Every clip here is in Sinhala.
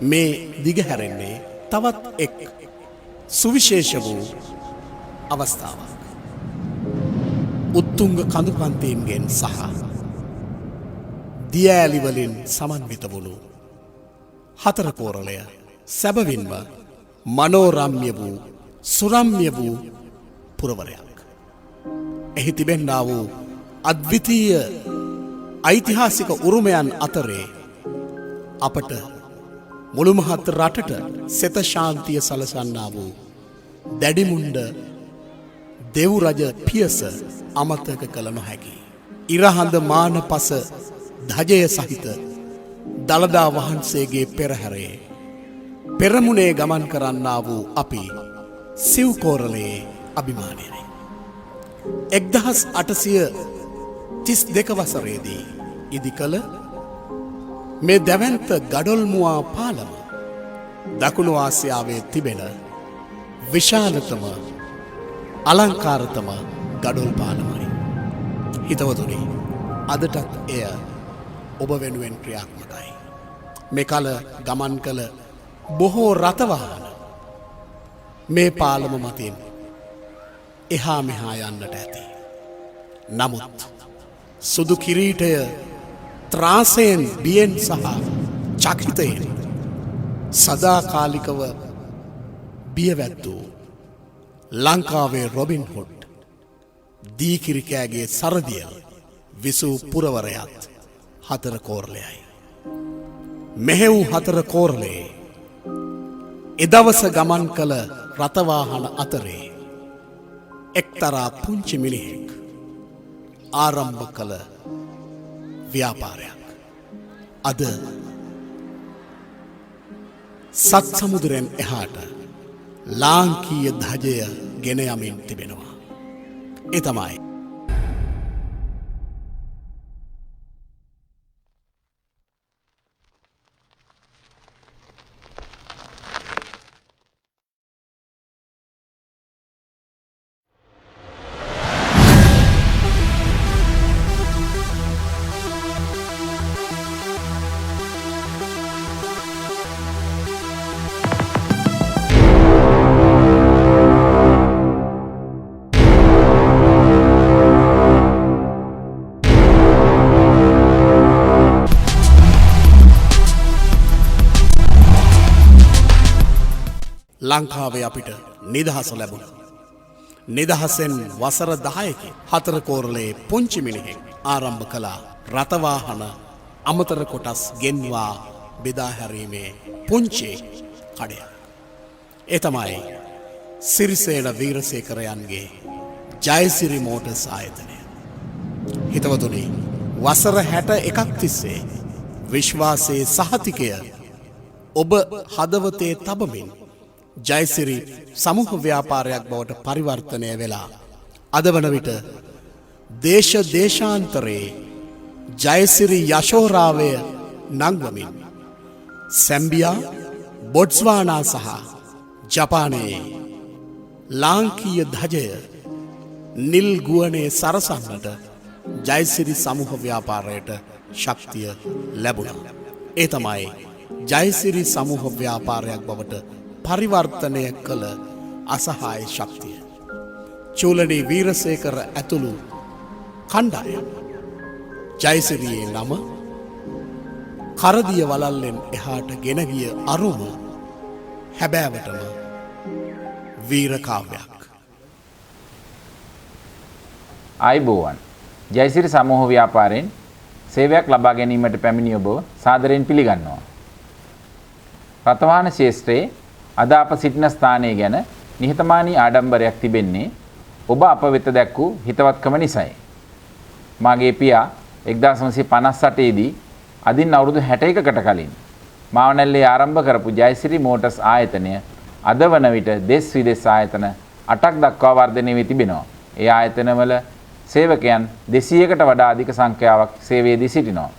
මේ දිගහැරෙන්නේ තවත් එක් සුවිශේෂ වූ අවස්ථාවක්. උත්තුංග කඳුපන්තීන්ගෙන් සහ දියඇලිවලින් සමන්විත වුණු හතරකෝරළය සැබවින්ම මනෝරම්‍ය වූ සුරම්‍ය වූ පුරවරයක්. එහි තිබෙන්නා වූ අද්විතීය ඓතිහාසික උරුමයන් අතරේ අපට මුළුමහත් රටට සෙත ශාන්තිය සලසන්නා වූ දැඩිමුණ්ඩ දෙව් රජ පියස අමතක කළ නොහැකි. ඉරහඳ මාන පස ධජය සහිත දළදා වහන්සේගේ පෙරහැරේ පෙරමුණේ ගමන් කරන්නා වූ අපි සිව්කෝරළයේ අභිමානයයි. 1832 වසරේදී ඉදි කළ මේ දැවැන්ත ගඩොල්මුවා පාලම දකුණු ආසියාවේ තිබෙන විශාලතම අලංකාරතම ගඩොල් පාලමයි. හිතවතුනි, අදටත් එය ඔබ වෙනුවෙන් ක්‍රියාත්මකයි. මේ කල ගමන් කළ බොහෝ රථවාහන මේ පාලම මතින් එහා මෙහා යන්නට ඇති. නමුත් සුදු කිරීටය ත්‍රාසයෙන් බියෙන් සහ චකිතයෙන් සදාකාලිකව බියවැත්වූ ලංකාවේ රොබින් හුඩ් දීකිරිකෑගේ සරදියල් විසූ පුරවරයත් හතර කෝරළයයි. මෙහෙව් හතර කෝරළේ එදවස ගමන් කළ රථවාහන අතරේ එක්තරා පුංචි මිනිහෙක් ආරම්භ කළ ව්‍යාපාරයක් අද සත් සමුදුරෙන් එහාට ලාංකීය ධජය ගෙන යමින් තිබෙනවා. ඒ තමයි ලංකාවේ අපිට නිදහස ලැබුණ. නිදහසෙන් වසර 10කින් හතර කෝරළේ පුංචි මිනිහෙක් ආරම්භ කළා රථවාහන අමතර කොටස් ගෙන්වා බෙදා හැරීමේ පුංචි කඩයක්. ඒ තමයි සිරිසේන වීරසේකරයන්ගේ ජයසිරි මෝටර්ස් ආයතනය. හිතවතුනි, වසර 61ක් තිස්සේ විශ්වාසයේ සහතිකය ඔබ හදවතේ තබමින් ජයසිරි සමූහ ව්‍යාපාරයක් බවට පරිවර්තනය වෙලා අද වන විට දේශ දේශාන්තරයේ ජයසිරි යශෝරාවය නංවමින් සැම්බියා, බොට්ස්වානා සහ ජපානයේ ලාංකීය ධජය නිල් ගුවනේ සරසන්නට ජයසිරි සමූහ ව්‍යාපාරයට ශක්තිය ලැබුණා. ඒ තමයි ජයසිරි සමූහ ව්‍යාපාරයක් බවට පරිවර්තනය කළ අසහාය ශක්තිය. චූලනී වීරසේකර ඇතුළු කණ්ඩායම ජයසිරියේ නම කරදිය වලල්ලෙන් එහාට ගෙන ගිය අරුම හැබෑවටම වීරකාවයක්. ආයිබෝවන්. ජයසිරි සමූහ ව්‍යාපාරයෙන් සේවයක් ලබා ගැනීමට පැමිණි ඔබ සාදරයෙන් පිළිගන්නවා. රථවාහන ශේෂ්ත්‍රයේ අද අප සිටින ස්ථානය ගැන නිහතමානී ආඩම්බරයක් තිබෙන්නේ ඔබ අප වෙත දැක් වූ හිතවත්කම නිසයි. මාගේ පියා 1958 දී අදින් අවුරුදු 61කට කලින් මාවනැල්ලේ ආරම්භ කරපු ජයසිරි මෝටර්ස් ආයතනය අද වන විට දෙස් විදෙස් ආයතන 8ක් දක්වා වර්ධනය වී තිබෙනවා. ඒ ආයතනවල සේවකයන් 200කට වඩා අධික සංඛ්‍යාවක් සේවයේදී සිටිනවා.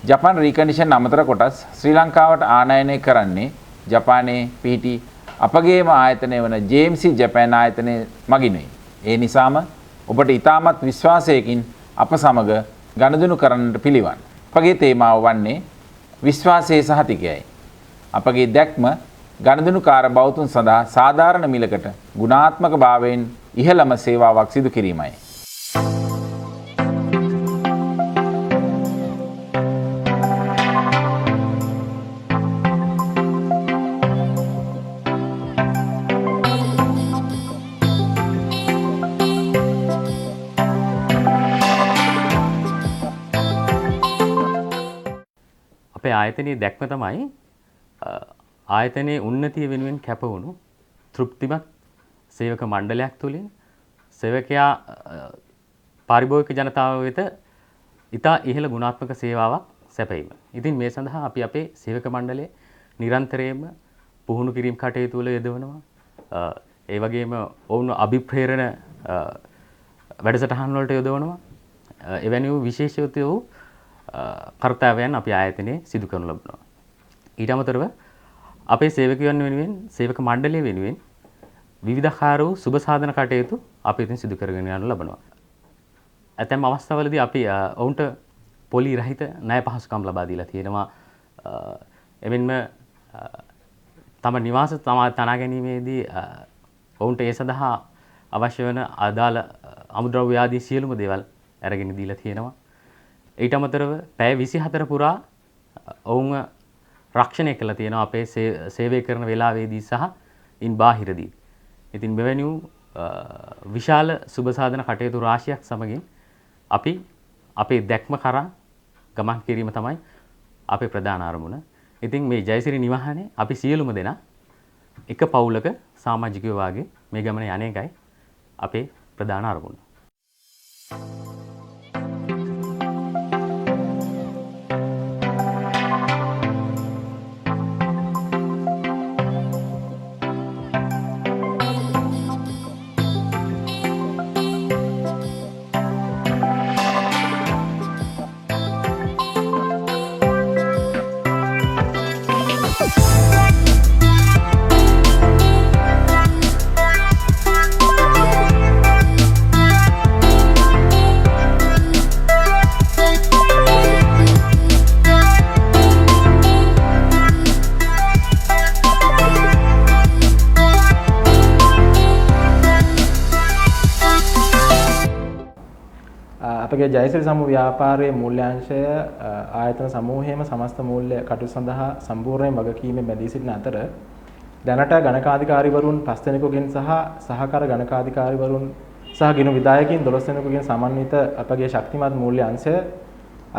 ජපාන් රීකන්ඩිෂන් අමතර කොටස් ශ්‍රී ලංකාවට ආනයනය කරන්නේ ජපානයේ පිහිටි අපගේම ආයතනය වන JMC ජපාන් ආයතනය මගිනුයි. ඒ නිසාම ඔබට ඉතාමත් විශ්වාසයකින් අප සමග ගනුදෙනු කරන්නට පිළිවන්. අපගේ තේමාව වන්නේ විශ්වාසයේ සහතිකයයි. අපගේ දැක්ම ගණදනුකාර බෞතුන් සඳහා සාධාරණ මිලකට ගුණාත්මක භාවයෙන් ඉහළම සේවාවක් සිදු කිරීමයි. අපේ ආයතනයේ දැක්ම තමයි ආයතනයේ උන්නතිය වෙනුවෙන් කැපවුණු තෘප්තිමත් සේවක මණ්ඩලයක් තුළින් සේවකයා පාරිභෝගික ජනතාව වෙත ඉතා ඉහළ ගුණාත්මක සේවාවක් සැපයීම. ඉතින් මේ සඳහා අපි අපේ සේවක මණ්ඩලය නිරන්තරයෙන්ම පුහුණු කිරීම කටයුතු වල යෙදවනවා. ඒ වගේම ඔවුන් අභිප්‍රේරණ වැඩසටහන් වලට යොදවනවා. එවැනි වූ විශේෂිත වූ කර්තව්‍යයන් අපි ආයතනයේ සිදු කරනු ලබනවා. ඊට අමතරව අපේ සේවකයන් වෙනුවෙන් සේවක මණ්ඩලය වෙනුවෙන් විවිධාකාර වූ සුබ සාධන කටයුතු අපි ඉතින් සිදු කරගෙන යනු ලබනවා. ඇතැම් අවස්ථාවලදී අපි ඔවුන්ට පොලි රහිත ණය පහසුකම් ලබා දීලා තියෙනවා. එමෙන්ම තම නිවාස තනා ගැනීමේදී ඔවුන්ට ඒ සඳහා අවශ්‍ය වන අදාළ අමුද්‍රව්‍ය ආදී සියලුම දේවල් අරගෙන දීලා තියෙනවා. ඊට අමතරව පැය 24 පුරා ඔවුන් රක්ෂණය කළා තියෙනවා අපේ සේවය කරන වේලාවේදී සහ ඉන් බාහිරදී. ඉතින් මෙවැනි වූ විශාල සුබ සාධන කටයුතු රාශියක් සමගින් අපි අපේ දැක්ම කරා ගමන් කිරීම තමයි අපේ ප්‍රධාන අරමුණ. ඉතින් මේ ජයසිරි නිවහනේ අපි සියලුම දෙනා එක පවුලක සමාජිකයෝ වාගේ මේ ගමන යන්නේ එකයි අපේ ප්‍රධාන අරමුණ. අපගේ ජයසිරි සමූහ ව්‍යාපාරයේ මූල්‍යාංශය ආයතන සමූහයේම සමස්ත මූල්‍ය කටයුතු සඳහා සම්පූර්ණයෙන් වගකීමෙන් බැඳී සිටින අතර දැනට ගණකාධිකාරීවරුන් 5 දෙනෙකුගෙන් සහ සහකාර ගණකාධිකාරීවරුන් සහ ගිණු විධායකින් 12 දෙනෙකුගෙන් සමන්විත අපගේ ශක්තිමත් මූල්‍ය අංශය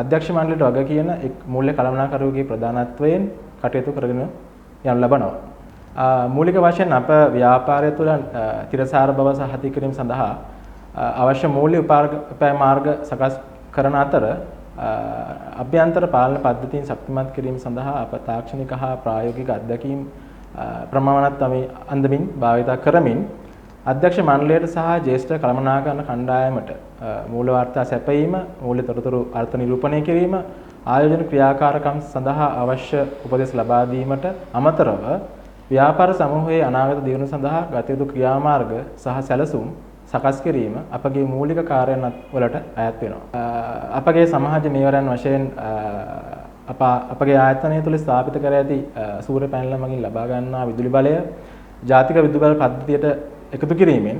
අධ්‍යක්ෂ මණ්ඩලයට වග කියන එක් මූල්‍ය කළමනාකරුවෙකුගේ ප්‍රධානත්වයෙන් කටයුතු කරගෙන යනු ලබනවා. මූලික වශයෙන් අප ව්‍යාපාරය තුළ තිරසාර බව සහතික කිරීම සඳහා අවශ්‍ය මූල්‍ය උපාය මාර්ග සකස් කරන අතර අභ්‍යන්තර පාලන පද්ධතීන් ශක්තිමත් කිරීම සඳහා අප තාක්ෂණික හා ප්‍රායෝගික අත්දැකීම් ප්‍රමාණවත් අන්දමින් භාවිත කරමින් අධ්‍යක්ෂ මණ්ඩලයට සහ ජ්‍යෙෂ්ඨ කළමනාකරන කණ්ඩායමට මූල්‍ය වාර්තා සැපයීම, මූල්‍ය තොරතුරු අර්ථ නිරූපණය කිරීම, ආයෝජන ක්‍රියාකාරකම් සඳහා අවශ්‍ය උපදෙස් ලබා දීමට අමතරව ව්‍යාපාර සමූහයේ අනාගත දියුණුව සඳහා ගත යුතු ක්‍රියාමාර්ග සහ සැලසුම් සකස් කිරීම අපගේ මූලික කාර්යයන් වලට අයත් වෙනවා. අපගේ සමාජ මේවරයන් වශයෙන් අපගේ ආයතනය තුළ ස්ථාපිත කර ඇති සූර්ය පැනල මගින් ලබා ගන්නා විදුලි බලය ජාතික විදුලි බල පද්ධතියට එකතු කිරීමෙන්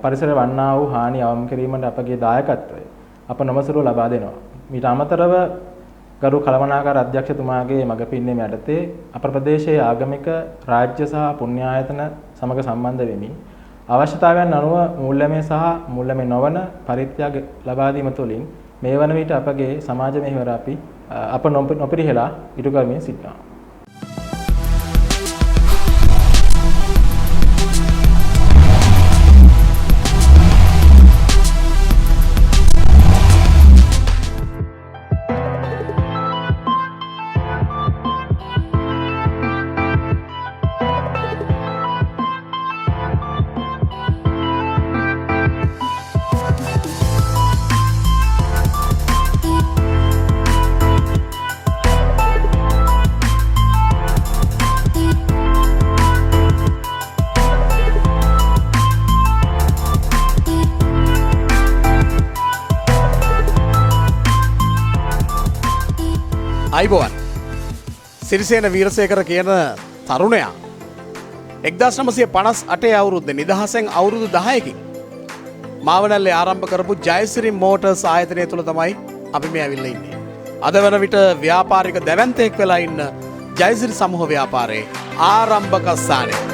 පරිසර වන්නා වූ හානි අවම කිරීමට අපගේ දායකත්වය අප නොමසුරුව ලබා දෙනවා. මීට අමතරව ගරු කළමනාකාර අධ්‍යක්ෂතුමාගේ මඟ පින්නීම යටතේ අප ප්‍රදේශයේ ආගමික රාජ්‍ය සහ පුණ්‍යායතන සමග සම්බන්ධ වෙමින් අවශ්‍යතාවයන් අනුව මූල්‍යමය සහ මූල්‍යමය නොවන පරිත්‍යාග ලබා දීම තුළින් මේ වන විට අපගේ සමාජ මෙහෙවර අප නොපිරිහෙලා ඉටු කරමින් සිටිනවා. අයිබෝවන් සිරිසේන වීරසේකර කියන තරුණයා 1958 අවුරුද්දේ නිදහසෙන් අවුරුදු 10කින් මාවනැල්ලේ ආරම්භ කරපු ජයසිරි මෝටර්ස් ආයතනය තුළ තමයි අපි මේ ඇවිල්ලා ඉන්නේ. අද වන විට ව්‍යාපාරික දැවැන්තයෙක් වෙලා ඉන්න ජයසිරි සමූහ ව්‍යාපාරයේ ආරම්භක ස්ථානයේ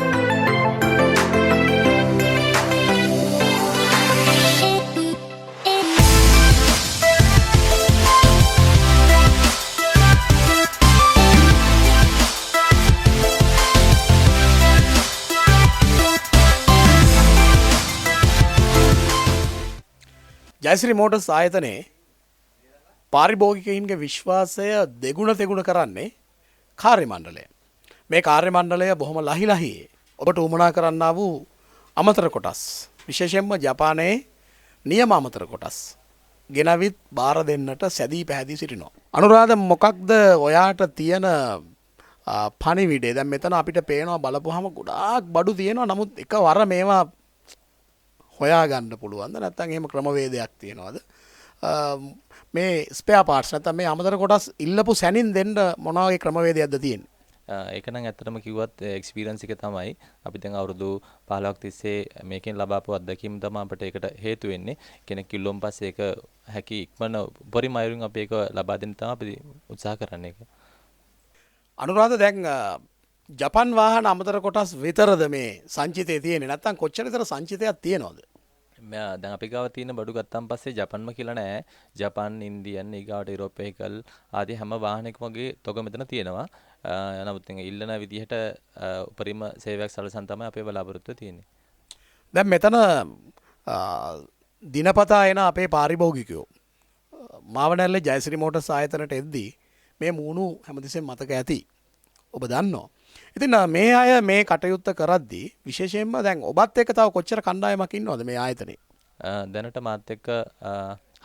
ජයසිරි මෝටර්ස් ආයතනයේ පාරිභෝගිකයින්ගේ විශ්වාසය දෙගුණ තෙගුණ කරන්නේ කාර්ය මණ්ඩලය. මේ කාර්ය මණ්ඩලය බොහොම ලහිලහියේ ඔබට උමනා කරන්නා වූ අමතර කොටස් විශේෂයෙන්ම ජපානයේ නියම අමතර කොටස් ගෙනවිත් බාර දෙන්නට සැදී පැහැදී සිටිනවා. අනුරාධ මොකක්ද ඔයාට තියෙන පණිවිඩය? දැන් මෙතන අපිට පේනවා බලපුවාම ගොඩාක් බඩු තියෙනවා. නමුත් එකවර මේවා හොයාගන්න පුළුවන්ද නැත්නම් එහෙම ක්‍රමවේදයක් තියෙනවද? මේ ස්පෙයා පාර්ට්ස් නැත්නම් මේ අමතර කොටස් ඉල්ලපු සැනින් දෙන්න මොන වගේ ක්‍රමවේදයක්ද තියෙන්නේ? ඒක නම් ඇත්තටම කිව්වත් එක්ස්පීරියන්ස් එක තමයි අපි දැන් අවුරුදු 15ක් තිස්සේ මේකෙන් ලබාපු අත්දැකීම් තමයි අපිට ඒකට හේතු වෙන්නේ. කෙනෙක් කිව්ලොන් පස්සේ ඒක හැකි ඉක්මන උපරිම අයුරින් අපි ඒක ලබා දෙන්න තමයි අපි උත්සාහ කරන්නේ ඒක. අනුරාධ දැන් ජපන් වාහන අමතර කොටස් විතරද මේ සංචිතයේ තියෙන්නේ නැත්නම් කොච්චර විතර සංචිතයක් තියෙනවද? දැන් අපි ගාව තියෙන බඩු ගත්තාන් පස්සේ ජපන්ම කියලා නෑ. ජපන්, ඉන්දියන්, ඊගාවට යුරෝප වෙහිකල් ආදී හැම වාහනයකම වගේ තොග මෙතන තියෙනවා. නමුත් ඉල්ලන විදිහට උපරිම සේවයක් සලසන් තමයි අපේ බලාපොරොත්තුව තියෙන්නේ. දැන් මෙතන දිනපතා එන අපේ පාරිභෝගිකයෝ මාවනැල්ලේ ජයසිරි මෝටර්ස් ආයතනයට එද්දී මේ මූණු හැමතිස්සෙම මතක ඇති. ඔබ දන්නවා. ඉතින් මේ අය මේ කටයුත්ත කරද්දී විශේෂයෙන්ම දැන් ඔබත් එක්ක තව කොච්චර කණ්ඩායමක් ඉන්නවද මේ ආයතනයේ? දැනට මාත් එක්ක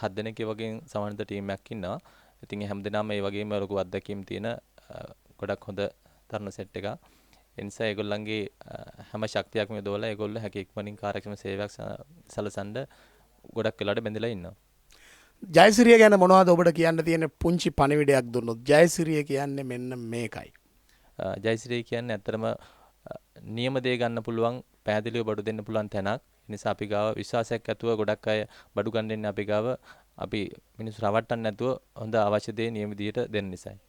7 දෙනෙක් වගේ සමානත ටීම් එකක් ඉන්නවා. ඉතින් හැමදෙනාම මේ වගේම ලොකු අත්දැකීම් තියෙන ගොඩක් හොඳ තරුණ සෙට් එකක්. ඒ නිසා ඒගොල්ලන්ගේ හැම ශක්තියක්ම යොදවලා ඒගොල්ලෝ හැකි ඉක්මනින් කාර්යක්ෂම සේවයක් සලසන්න ගොඩක් වෙලාවට බැඳලා ඉන්නවා. ජයසිරිය ගැන මොනවද ඔබට කියන්න තියෙන පුංචි පණිවිඩයක් දුන්නොත්? ජයසිරිය කියන්නේ මෙන්න මේකයි. ජයසිරි කියන්නේ ඇත්තටම නියම දේ ගන්න පුළුවන්, පැහැදිලිව බඩු දෙන්න පුළුවන් තැනක්. ඒ නිසා අපි ගාව විශ්වාසයක් ඇතුව ගොඩක් අය බඩු ගන්න එන්නේ අපි ගාව. අපි මිනිස්සු රවට්ටන්න නැතුව හොඳ අවශ්‍ය දේ නියම විදිහට දෙන්න නිසායි.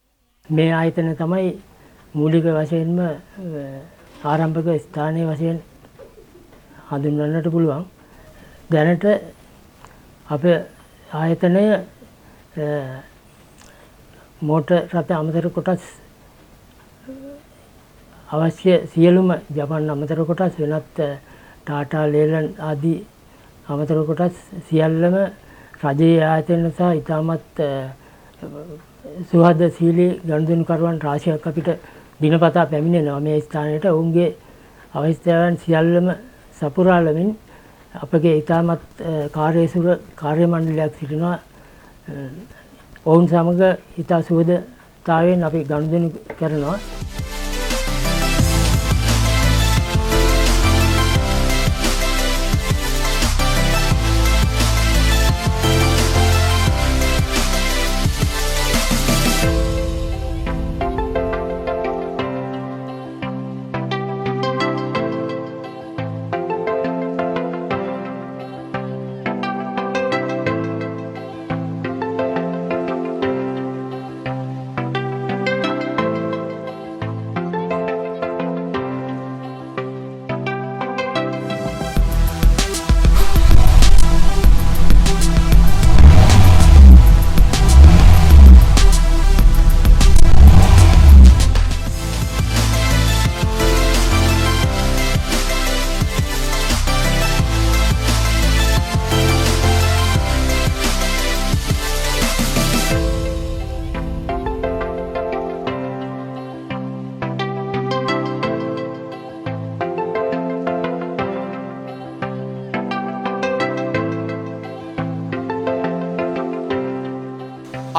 මේ ආයතන තමයි මූලික වශයෙන්ම ආරම්භක ස්ථානයේ වශයෙන් හඳුන්වන්නට පුළුවන්. දැනට අපේ ආයතනය මෝටර් රථ අමතර කොටස් අවශ්‍ය සියලුම ජපන් අමතර කොටස් වෙනත් ටාටා ලේලන් ආදී අමතර කොටස් සියල්ලම රජයේ ආයතන සහ ඉතාමත් සුහදශීලී ගනුදෙනුකරුවන් රාශියක් අපිට දිනපතා පැමිණෙනවා මේ ස්ථානයට. ඔවුන්ගේ අවශ්‍යතාවයන් සියල්ලම සපුරාලමින් අපගේ ඉතාමත් කාර්යසුර කාර්ය මණ්ඩලයක් සිටිනවා. ඔවුන් සමග ඉතා සුහදතාවයෙන් අපි ගනුදෙනු කරනවා.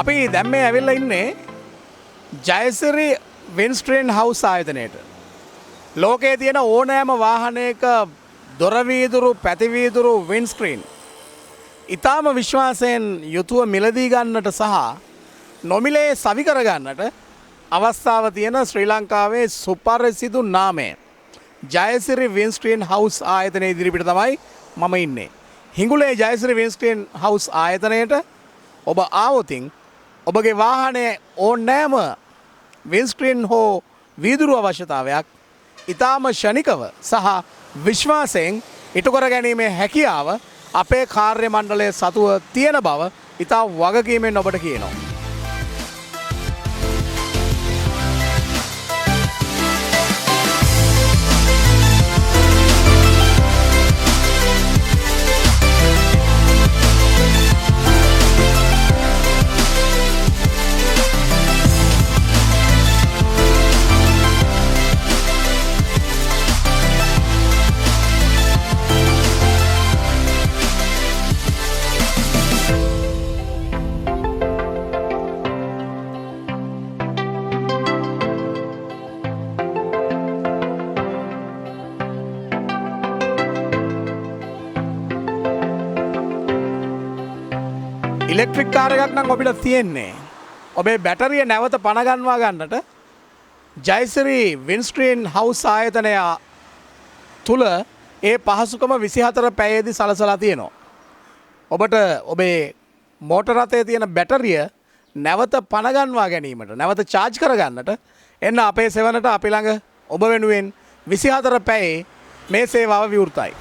අපි දැන් මේ ඇවිල්ලා ඉන්නේ ජයසිරි වින්ස්ට්‍රේන් හවුස් ආයතනයේට. ලෝකයේ තියෙන ඕනෑම වාහනයක දොර වීදුරු, පැති වීදුරු, වින්ස්ක්‍රීන් ඊටාම විශ්වාසයෙන් යුතුව මිලදී ගන්නට සහ නොමිලේ සවි කරගන්නට අවස්ථාව තියෙන ශ්‍රී ලංකාවේ සුපරිසිදු නාමය ජයසිරි වින්ස්ට්‍රීන් හවුස් ආයතනයේ ඉදිරිපිට තමයි මම ඉන්නේ. හිඟුලේ ජයසිරි වින්ස්ට්‍රීන් හවුස් ආයතනයට ඔබ ආවොතින් ඔබගේ වාහනයේ ඕනෑම වින්ස්ක්‍රීන් හෝ වීදුරු අවශ්‍යතාවයක් ඉතාම ෂණිකව සහ විශ්වාසයෙන් ඉටුකර ගැනීමේ හැකියාව අපේ කාර්ය මණ්ඩලය සතුව තියෙන බව ඉතා වගකීමෙන් ඔබට කියනවා. ඉලෙක්ට්‍රික් කාර් එකක් නම් ඔබට තියෙන්නේ. ඔබේ බැටරිය නැවත පනගන්වා ගන්නට ජයසිරි වින්ස්ට්‍රීන් හවුස් ආයතනය තුල ඒ පහසුකම 24 පැයේදී සලසලා තියෙනවා. ඔබට ඔබේ මෝටර රථයේ තියෙන බැටරිය නැවත පනගන්වා ගැනීමට නැවත charge කරගන්නට එන්න අපේ සෙවණට අපි ළඟ ඔබ වෙනුවෙන් 24 පැයේ මේ සේවාව විවෘතයි.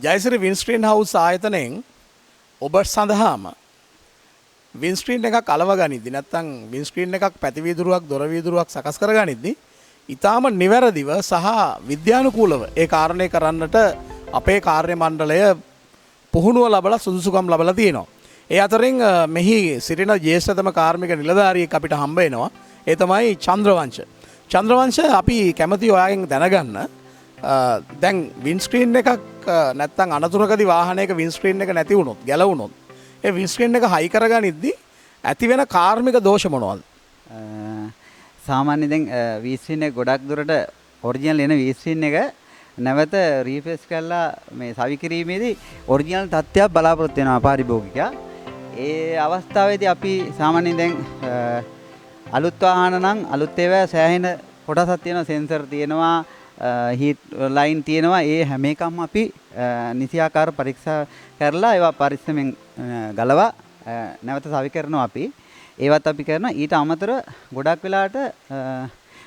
ජයසිරි වින්ස්ට්‍රීන් හවුස් ආයතනයෙන් ඔබ සඳහාම වින්ස්ට්‍රීන් එකක් අලව ගනිද්දි නැත්නම් වින්ස්ට්‍රීන් එකක් පැති වීදුරුවක් දොර වීදුරුවක් සකස් කර ගනිද්දි ඊටාම නිවැරදිව සහ විද්‍යානුකූලව ඒ කාරණේ කරන්නට අපේ කාර්ය මණ්ඩලය පුහුණුව ලබලා සුදුසුකම් ලබලා තියෙනවා. ඒ අතරින් මෙහි සිටින ජ්‍යෙෂ්ඨතම කාර්මික නිලධාරියෙක් අපිට හම්බ වෙනවා. ඒ තමයි චන්ද්‍රවංශ. චන්ද්‍රවංශ අපි කැමති ඔයාගෙන් දැනගන්න දැන් වින්ස්ක්‍රීන් එකක් නැත්තම් අනතුරකදී වාහනයක වින්ස්ක්‍රීන් එක නැති වුණොත් ගැලවුණොත් ඒ වින්ස්ක්‍රීන් එක හයි කරගනිද්දි ඇති වෙන කාර්මික දෝෂ මොනවද? සාමාන්‍යයෙන් දැන් වින්ස්ක්‍රීන් එක ගොඩක් දුරට ඔරිජිනල් එන වින්ස්ක්‍රීන් එක නැවත රීෆ්‍රෙෂ් කරලා මේ සවි කිරීමේදී ඔරිජිනල් තත්ත්වයක් බලාපොරොත්තු වෙනවා පාරිභෝගිකයා. ඒ අවස්ථාවේදී අපි සාමාන්‍යයෙන් දැන් අලුත් වාහන නම් අලුත් ඒවා සෑහෙන කොටසක් තියෙනවා, සෙන්සර් තියෙනවා, හීට් ලයින් තියෙනවා. ඒ හැම එකක්ම අපි නිසියාකාර පරීක්ෂා කරලා ඒවා පරිස්සමෙන් ගලවා නැවත සවි කරනවා අපි. ඒවත් අපි කරනවා. ඊට අමතරව ගොඩක් වෙලාවට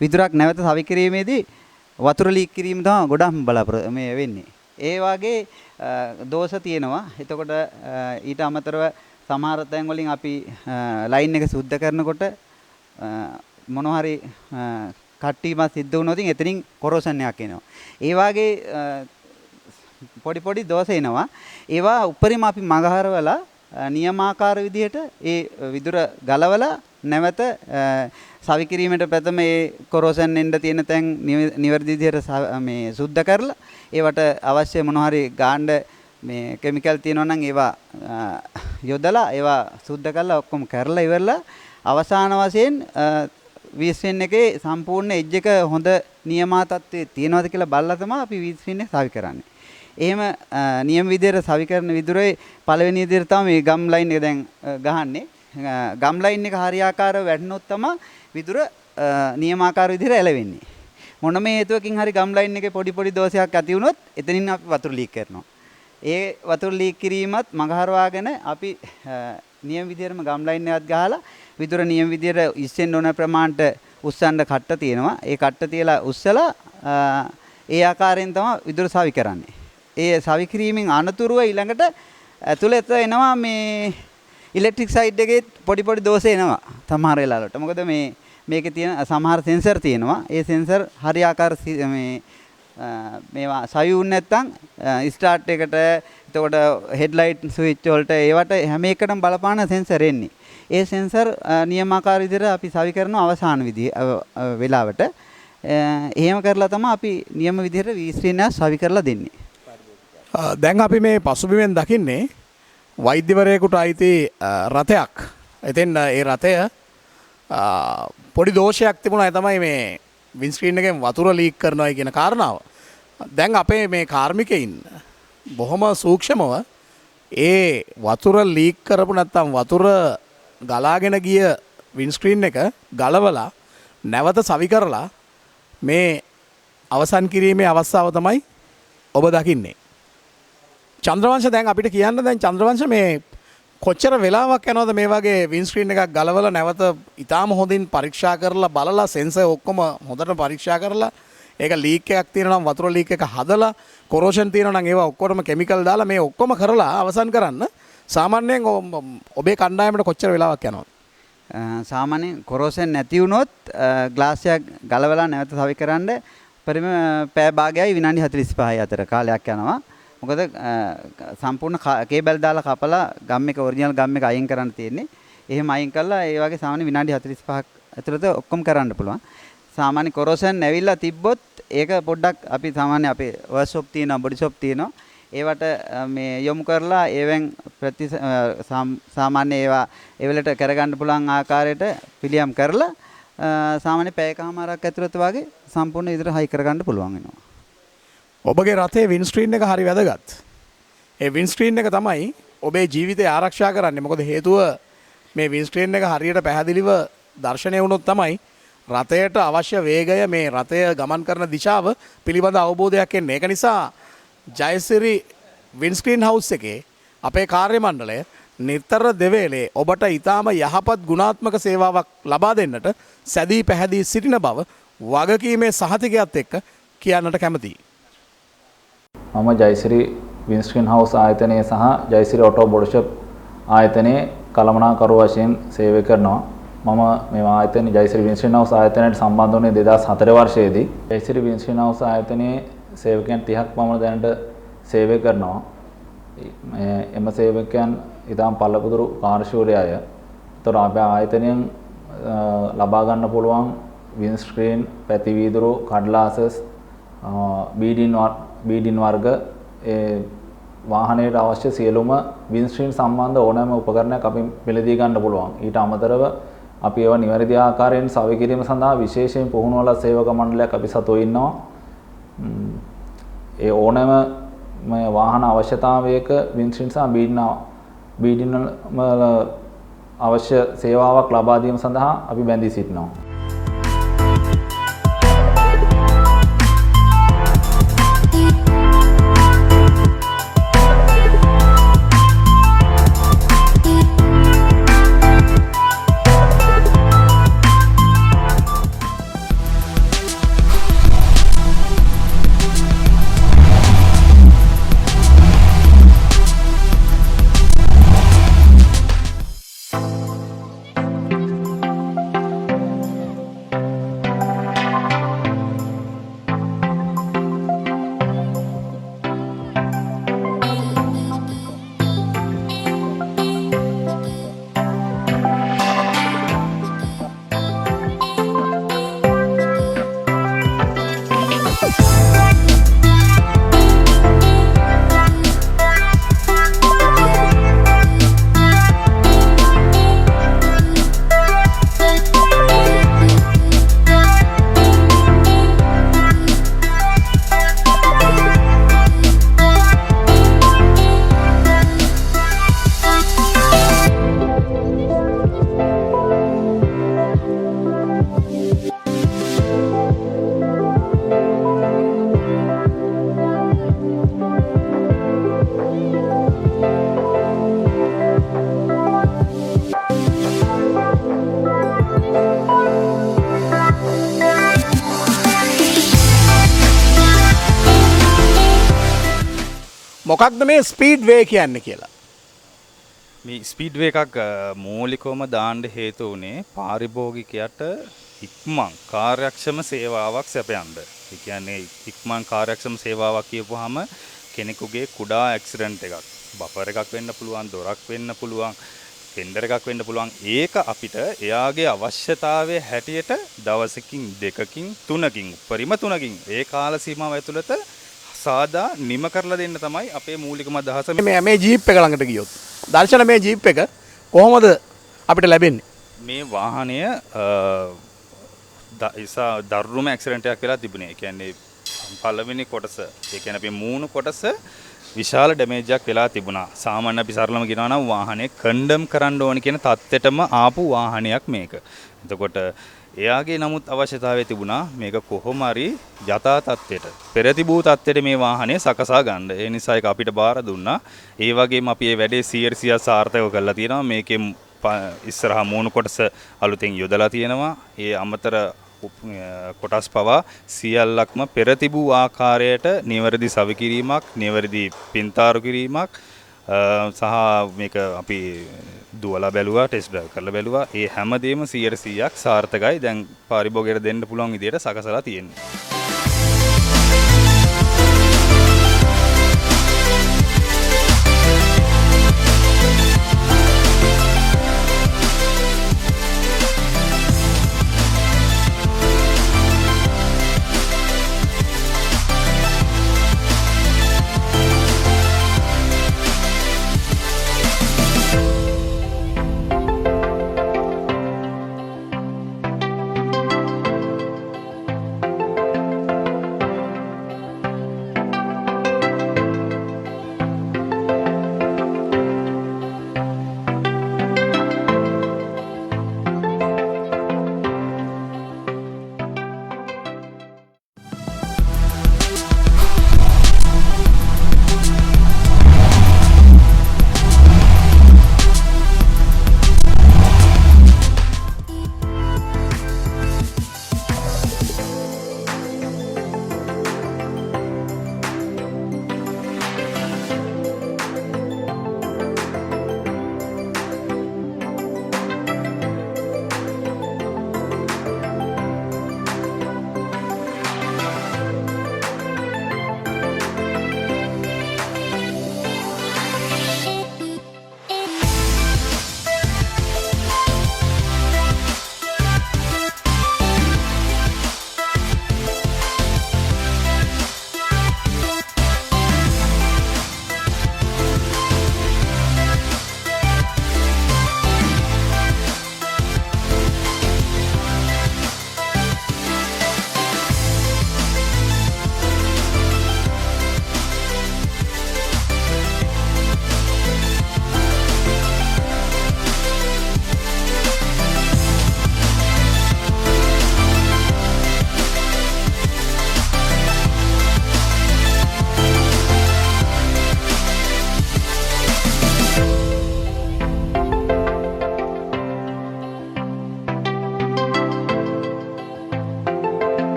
විදුරක් නැවත සවි කිරීමේදී වතුර ලීක් කිරීම තමයි ගොඩක් බලාපොරොත්තු මේ වෙන්නේ. ඒ වගේ දෝෂ තියෙනවා. එතකොට ඊට අමතරව සමහර තැන් වලින් අපි ලයින් එක සුද්ධ කරනකොට මොනවා හරි කට්ටීමක් සිද්ධ වුණොත් එතනින් කොරෝෂන් එකක් එනවා. ඒ වගේ පොඩි පොඩි දෝෂ එනවා. ඒවා උඩරිම අපි මගහරවලා නියමාකාර විදිහට ඒ විදුර ගලවලා නැවත සවි කිරීමට ප්‍රථම ඒ කොරෝෂන් එන්න තියෙන තැන් නිවැරදි විදිහට මේ සුද්ධ කරලා ඒවට අවශ්‍ය මොනවා හරි ගාන්න මේ කිමිකල් තියෙනවා නම් ඒවා යොදලා ඒවා සුද්ධ කරලා ඔක්කොම කරලා ඉවරලා අවසාන වශයෙන් විස්ක්‍රීන් එකේ සම්පූර්ණ එජ් එක හොඳ නියමා තත්ත්වයේ තියෙනවද කියලා බලලා තමයි අපි විස්ක්‍රීන් එක සවි කරන්නේ. එහෙම නියම විදිහට සවි කරන විදුරේ පළවෙනි විදිහට තමයි මේ ගම් ලයින් එක දැන් ගහන්නේ. ගම් ලයින් එක හරියාකාරව වැටුනොත් තමයි විදුර නියමාකාර විදිහට එළවෙන්නේ. මොනම හේතුවකින් හරි ගම් ලයින් එකේ පොඩි පොඩි දෝෂයක් ඇති වුණොත් එතනින් අපි වතුර ලීක් කරනවා. ඒ වතුර ලීක් කිරීමත් මගහරවාගෙන අපි නියම විදිහටම ගම් ලයින් එකත් ගහලා විදුර නියම විදිහට ඉස්සෙන්න ඕන ප්‍රමාණයට උස්සන්න කට්ට තියෙනවා. ඒ කට්ට තියලා උස්සලා ඒ ආකාරයෙන් තමයි විදුර සවි කරන්නේ. ඒ සවිකිරීමෙන් අනතුරුව ඊළඟට ඇතුළත එනවා මේ ඉලෙක්ට්‍රික් සයිඩ් එකේ පොඩි පොඩි දෝෂ එනවා සමහර වෙලාවට. මොකද මේකේ තියෙන සමහර සෙන්සර් තියෙනවා. ඒ සෙන්සර් හරියාකාර මේවා සවි වුනේ නැත්නම් ස්ටාර්ට් එකට එතකොට හෙඩ්ලයිට් ස්විච් වලට ඒවට හැම එකටම බලපාන සෙන්සර් එන්නේ. ඒ සෙන්සර් නියමාකාර විදිහට අපි සවි කරන අවසාන වෙලාවට එහෙම කරලා තමයි අපි නියම විදිහට V-screen එක සවි කරලා දෙන්නේ. දැන් අපි මේ පසුබිමෙන් දකින්නේ වෛද්‍යවරයෙකුට අයිති රථයක්. ඉතින් ඒ රථය පොඩි දෝෂයක් තිබුණා. ඒ තමයි මේ වින්ස්ක්‍රීන් එකෙන් වතුර ලීක් කරනවා කියන කාරණාව. දැන් අපේ මේ කාර්මිකයින් බොහොම සූක්ෂමව ඒ වතුර ලීක් කරපු නැත්තම් වතුර ගලාගෙන ගිය වින්ස්ක්‍රීන් එක ගලවලා නැවත සවි කරලා මේ අවසන් කිරීමේ අවස්ථාව තමයි ඔබ දකින්නේ. චන්ද්‍රවංශ දැන් අපිට කියන්න දැන් චන්ද්‍රවංශ මේ කොච්චර වෙලාවක් යනවද මේ වගේ වින්ස්ක්‍රීන් එකක් ගලවලා නැවත ඉතාම හොඳින් පරීක්ෂා කරලා බලලා සෙන්සර් ඔක්කොම හොඳට පරීක්ෂා කරලා ඒක ලීක් එකක් තියෙනවා නම් වතුර ලීක් එක හදලා කොරෝෂන් තියෙනවා නම් ඒවා ඔක්කොටම කෙමිකල් දාලා මේ ඔක්කොම කරලා අවසන් කරන්න සාමාන්‍යයෙන් ඔබේ කණ්ඩායමට කොච්චර වෙලාවක් යනවද? සාමාන්‍යයෙන් කොරෝෂන් නැති වුණොත් ග්ලාස් එක ගලවලා නැවත සවි කරන්න පරිම පැය භාගයයි විනාඩි 45යි අතර කාලයක් යනවා. මොකද සම්පූර්ණ කේබල් දාලා කපලා ගම් එක ඔරිජිනල් ගම් එක අයින් කරන්න තියෙන්නේ. එහෙම අයින් කළා ඒ වගේ සාමාන්‍ය විනාඩි 45ක් ඇතුළත ඔක්කොම කරන්න පුළුවන්. සාමාන්‍ය කොරෝෂන් නැවිලා තිබ්බොත් ඒක පොඩ්ඩක් අපි සාමාන්‍ය අපේ වර්ක්ෂොප් තියෙනවා බොඩි ෂොප් තියෙනවා. ඒවට මේ යොමු කරලා ඒවෙන් සාමාන්‍ය ඒවා ඒවලට කරගන්න පුළුවන් ආකාරයට පිළියම් කරලා සාමාන්‍ය පැයකමාරක් ඇතුළත වගේ සම්පූර්ණ විදිහට හයි කරගන්න පුළුවන් වෙනවා. ඔබගේ රථයේ වින්ස්ක්‍රීන් එක හරි වැදගත්. ඒ වින්ස්ක්‍රීන් එක තමයි ඔබේ ජීවිතය ආරක්ෂා කරන්නේ. මොකද හේතුව මේ වින්ස්ක්‍රීන් එක හරියට පැහැදිලිව දර්ශනය වුණොත් තමයි රථයට අවශ්‍ය වේගය මේ රථය ගමන් කරන දිශාව පිළිබඳ අවබෝධයක් එන්නේ. ඒක නිසා ජයසිරි වින්ස්ක්‍රීන් හවුස් එකේ අපේ කාර්ය මණ්ඩලය නිතර දෙවේලේ ඔබට ඊටාම යහපත් ගුණාත්මක සේවාවක් ලබා දෙන්නට සැදී පැහැදී සිටින බව වගකීමේ සහතිකයත් එක්ක කියන්නට කැමතියි. මම ජයසිරි වින්ස්ක්‍රීන් හවුස් ආයතනයේ සහ ජයසිරි ඔටෝ බොඩි ෂොප් ආයතනයේ කළමනාකරු වශයෙන් සේවය කරනවා. මම මේ ආයතනයේ ජයසිරි වින්ස්ක්‍රීන් හවුස් ආයතනයට සම්බන්ධ වුණේ 2004 වර්ෂයේදී. ජයසිරි වින්ස්ක්‍රීන් හවුස් ආයතනයේ සේවකයන් 30ක් පමණ දැනට සේවය කරනවා. එම සේවකයන් ඉතාම පළපුදුරු කාර්යශූරය අය. ඒතර අපේ ආයතනයෙන් ලබා ගන්න පුළුවන් වින්ස්ක්‍රීන්, පැතිවීදුරු, කඩලාසස්, බීඩින් වර්ග වාහනයට අවශ්‍ය සියලුම වින්ස්ක්‍රීන් සම්බන්ධ ඕනෑම උපකරණයක් අපි මිලදී ගන්න පුළුවන්. ඊට අමතරව අපි ඒවා නිවැරදි ආකාරයෙන් සවි කිරීම සඳහා විශේෂයෙන් පුහුණුවල සේවක මණ්ඩලයක් අපි සතුව ඉන්නවා. ඒ ඕනෑම වාහන අවශ්‍යතාවයක වින්ස්ක්‍රීන් සහ බීඩින් වල අවශ්‍ය සේවාවක් ලබා දීම සඳහා අපි බැඳී සිටිනවා. මොකක්ද මේ ස්පීඩ් වේ කියන්නේ කියලා. මේ ස්පීඩ්වේ එකක් මූලිකවම දාන්න හේතු වුණේ පාරිභෝගිකයට ඉක්මන් කාර්යක්ෂම සේවාවක් සැපයන්න. ඒ කියන්නේ ඉක්මන් කාර්යක්ෂම සේවාවක් කියපුවාම කෙනෙකුගේ කුඩා ඇක්සිඩන්ට් එකක්, බෆර් එකක් වෙන්න පුළුවන්, දොරක් වෙන්න පුළුවන්, ෆෙන්ඩර් එකක් වෙන්න පුළුවන්. ඒක අපිට එයාගේ අවශ්‍යතාවයේ හැටියට දවසකින් දෙකකින් තුනකින් උපරිම තුනකින් ඒ කාල සීමාව ඇතුළත සාදා නිම කරලා දෙන්න තමයි අපේ මූලිකම අදහස. මේ ජීප් එක ළඟට ගියොත් දර්ශන මේ ජීප් එක කොහොමද අපිට ලැබෙන්නේ? මේ වාහනය දරුණුම ඇක්සිඩන්ට් එකක් වෙලා තිබුණේ. ඒ කියන්නේ පළවෙනි කොටස, ඒ කියන්නේ අපේ මූණු කොටස විශාල ඩැමේජ් එකක් වෙලා තිබුණා. සාමාන්‍ය අපි සරලම කියනවා නම් වාහනේ කන්ඩම් කරන්න ඕන කියන තත්ත්වෙටම ආපු වාහනයක් මේක. එතකොට එයාගේ නමුත් අවශ්‍යතාවය තිබුණා මේක කොහොම හරි යථා තත්ත්වයට පෙර තිබූ තත්ත්වයට මේ වාහනේ සකසා ගන්න. ඒ නිසා ඒක අපිට බාර දුන්නා. ඒ වගේම අපි මේ වැඩේ 100% සාර්ථකව කරලා තියෙනවා. මේකේ ඉස්සරහා මූණු කොටස අලුතෙන් යොදලා තියෙනවා. ඒ අමතර කොටස් පවා සියල්ලක්ම පෙර තිබූ ආකාරයට නිවැරදි සවිකිරීමක්, නිවැරදි පින්තාරු කිරීමක් සහ මේක අපි දුවලා බැලුවා, ටෙස්ට් ඩ්‍රයිව් කරලා බැලුවා. ඒ හැමදේම 100%ක් සාර්ථකයි. දැන් පාරිභෝගිකයට දෙන්න පුළුවන් විදියට සකසලා තියෙන්නේ.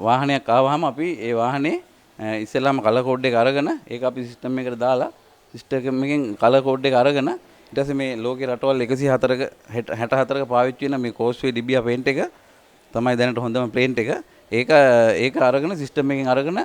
වාහනයක් ආවහම අපි ඒ වාහනේ ඉස්සෙල්ලාම කලර් කෝඩ් එක අරගෙන ඒක අපි සිස්ටම් එකට දාලා සිස්ටම් එකෙන් කලර් කෝඩ් එක අරගෙන ඊට පස්සේ මේ ලෝකේ රටවල් 104ක 64ක පාවිච්චි වෙන මේ කෝස්වේ ලිබියා පේන්ට් එක තමයි දැනට හොඳම පේන්ට් එක. ඒක අරගෙන සිස්ටම් එකෙන් අරගෙන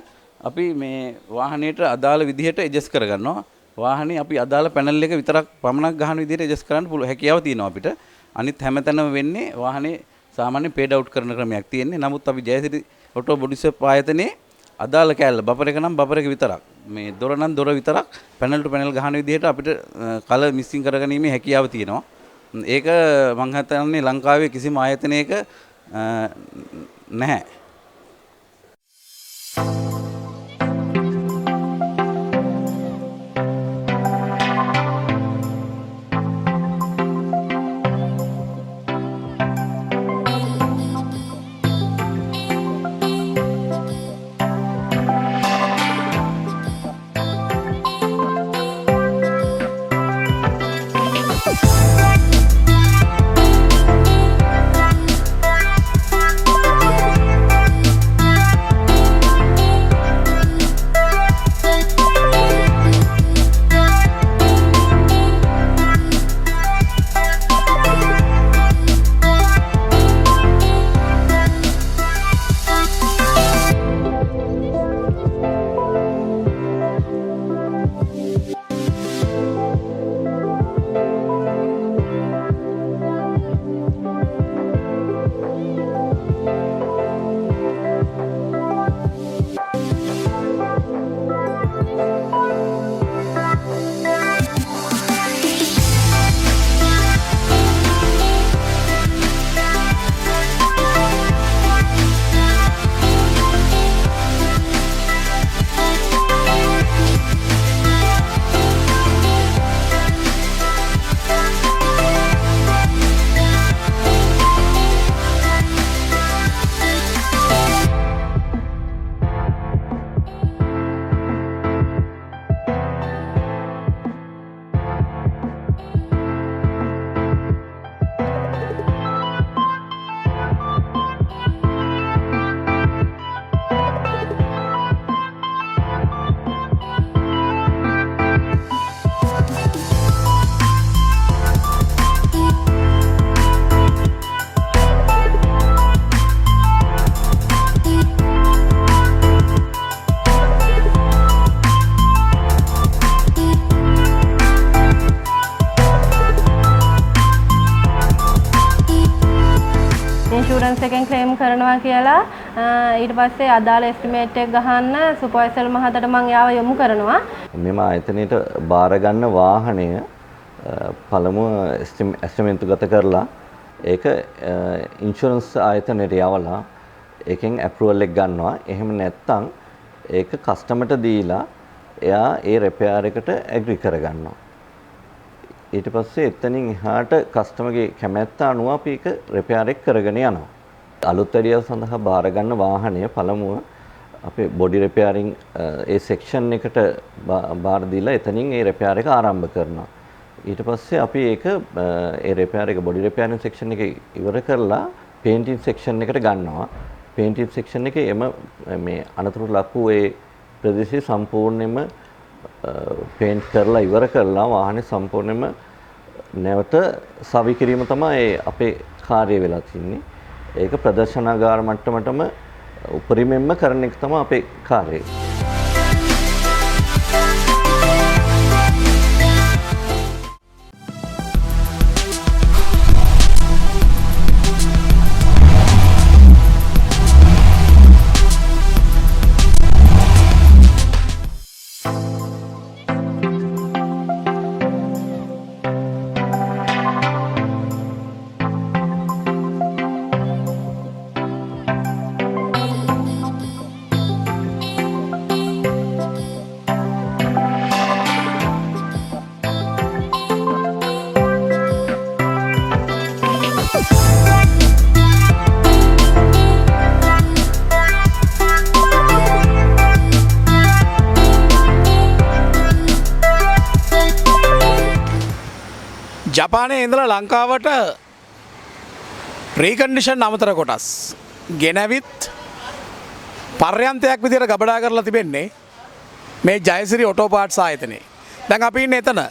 අපි මේ වාහනේට අදාළ විදිහට ඇඩ්ජස්ට් කරගන්නවා. වාහනේ අපි අදාළ පැනල් එක විතරක් පමණක් ගහන විදිහට ඇඩ්ජස්ට් කරන්න පුළුවන් හැකියාව තියෙනවා අපිට. අනිත් හැමතැනම වෙන්නේ වාහනේ සාමාන්‍ය පේඩ් අවුට් කරන ක්‍රමයක් තියෙන්නේ. නමුත් අපි ජයසිරි ඔටෝ බොඩි ෂොප් ආයතනයේ අදාළ කෑල්ල බෆර් එක නම් බෆර් එක විතරක්, මේ දොර නම් දොර විතරක් පැනල් ටු පැනල් ගහන විදිහට අපිට කලර් මික්සිං කරගැනීමේ හැකියාව තියෙනවා. ඒක මං හිතන්නේ ලංකාවේ කිසිම ආයතනයක නැහැ. ඉන්ෂුරන්ස් එකෙන් ක්ලේම් කරනවා කියලා ඊට පස්සේ අදාළ එස්ටිමේට් එක ගහන්න සුපර්වයිසර් මහතාට මම යාව යොමු කරනවා. මෙම ආයතනයට බාර ගන්න වාහනය පළමුව එස්ටිමේට්ගත කරලා ඒක ඉන්ෂුරන්ස් ආයතනයට යවලා ඒකෙන් ඇප්‍රූවල් එක ගන්නවා. එහෙම නැත්නම් ඒක කස්ටමර්ට දීලා එයා ඒ රිපෙයාර් එකට ඇග්‍රී කරගන්නවා. ඊට පස්සේ එතනින් එහාට කස්ටමර්ගේ කැමැත්ත අනුව අපි ඒක රිපෙයාර් එක කරගෙන යනවා. අලුත් වැඩියා සඳහා බාර ගන්න වාහනය පළමුව අපේ බොඩි රිපෙයාරින් ඒ සෙක්ෂන් එකට බාර දීලා එතනින් ඒ රිපෙයාර් එක ආරම්භ කරනවා. ඊට පස්සේ අපි ඒක ඒ රිපෙයාර් එක බොඩි රිපෙයාරින් සෙක්ෂන් එක ඉවර කරලා පේන්ටින් සෙක්ෂන් එකට ගන්නවා. පේන්ටින් සෙක්ෂන් එකේ මේ අනතුරු ලක් වූ ඒ ප්‍රදේශය සම්පූර්ණයෙන්ම පේන්ට් කරලා ඉවර කරලා වාහනේ සම්පූර්ණයෙන්ම නැවත සවි කිරීම තමයි අපේ කාර්යය වෙලා තින්නේ. ඒක ප්‍රදර්ශනාගාර මට්ටමටම උපරිමයෙන්ම කරන එක තමයි අපේ කාර්යය. ජපානයේ ඉඳලා ලංකාවට ප්‍රීකන්ඩිෂන් අමතර කොටස් ගෙනවිත් පර්යන්තයක් විදිහට ගබඩා කරලා තිබෙන්නේ මේ ජයසිරි ඔටෝ පාර්ට්ස් ආයතනයේ. දැන් අපි ඉන්නේ එතන.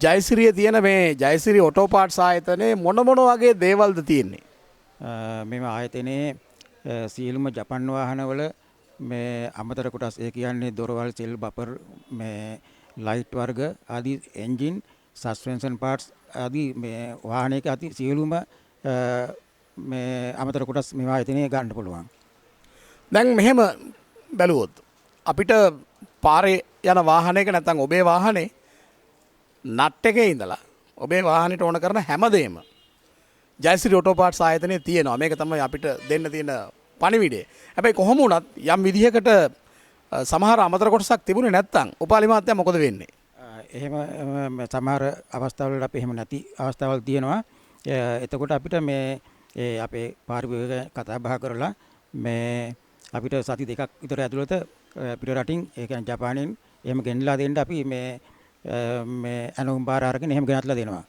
ජයසිරිය තියෙන මේ ජයසිරි ඔටෝ පාර්ට්ස් ආයතනයේ මොන වගේ දේවල්ද තියෙන්නේ? මෙම ආයතනයේ සියලුම ජපන් වාහනවල මේ අමතර කොටස් ඒ කියන්නේ දොරවල් සෙල් බපර් මේ ලයිට් වර්ග ආදී එන්ජින් සස්පෙන්ෂන් පාර්ට්ස් ආදී මේ වාහනයක ඇති සියලුම මේ අමතර කොටස් මේ ආයතනයේ ගන්න පුළුවන්. දැන් මෙහෙම බැලුවොත් අපිට පාරේ යන වාහනයක නැත්නම් ඔබේ වාහනේ නට් එකේ ඉඳලා ඔබේ වාහනේට ඕන කරන හැමදේම ජයසිරි ඔටෝ පාර්ට්ස් ආයතනයේ තියෙනවා. මේක තමයි අපිට දෙන්න තියෙන පණිවිඩය. හැබැයි කොහොම වුණත් යම් විදිහකට සමහර අමතර කොටසක් තිබුණේ නැත්නම් උපාලි මහත්තයා මොකද වෙන්නේ? එහෙම සමහර අවස්ථාවල අපි එහෙම නැති අවස්ථාවල් තියෙනවා. එතකොට අපිට මේ අපේ පාරිභෝගික කතා බහ කරලා මේ අපිට සති දෙකක් විතර ඇතුළත පිට රටින් ඒ කියන්නේ ජපානයෙන් එහෙම ගෙනලා දෙන්න අපි මේ ඇනුම් බාර අරගෙන එහෙම ගෙනත්ලා දෙනවා.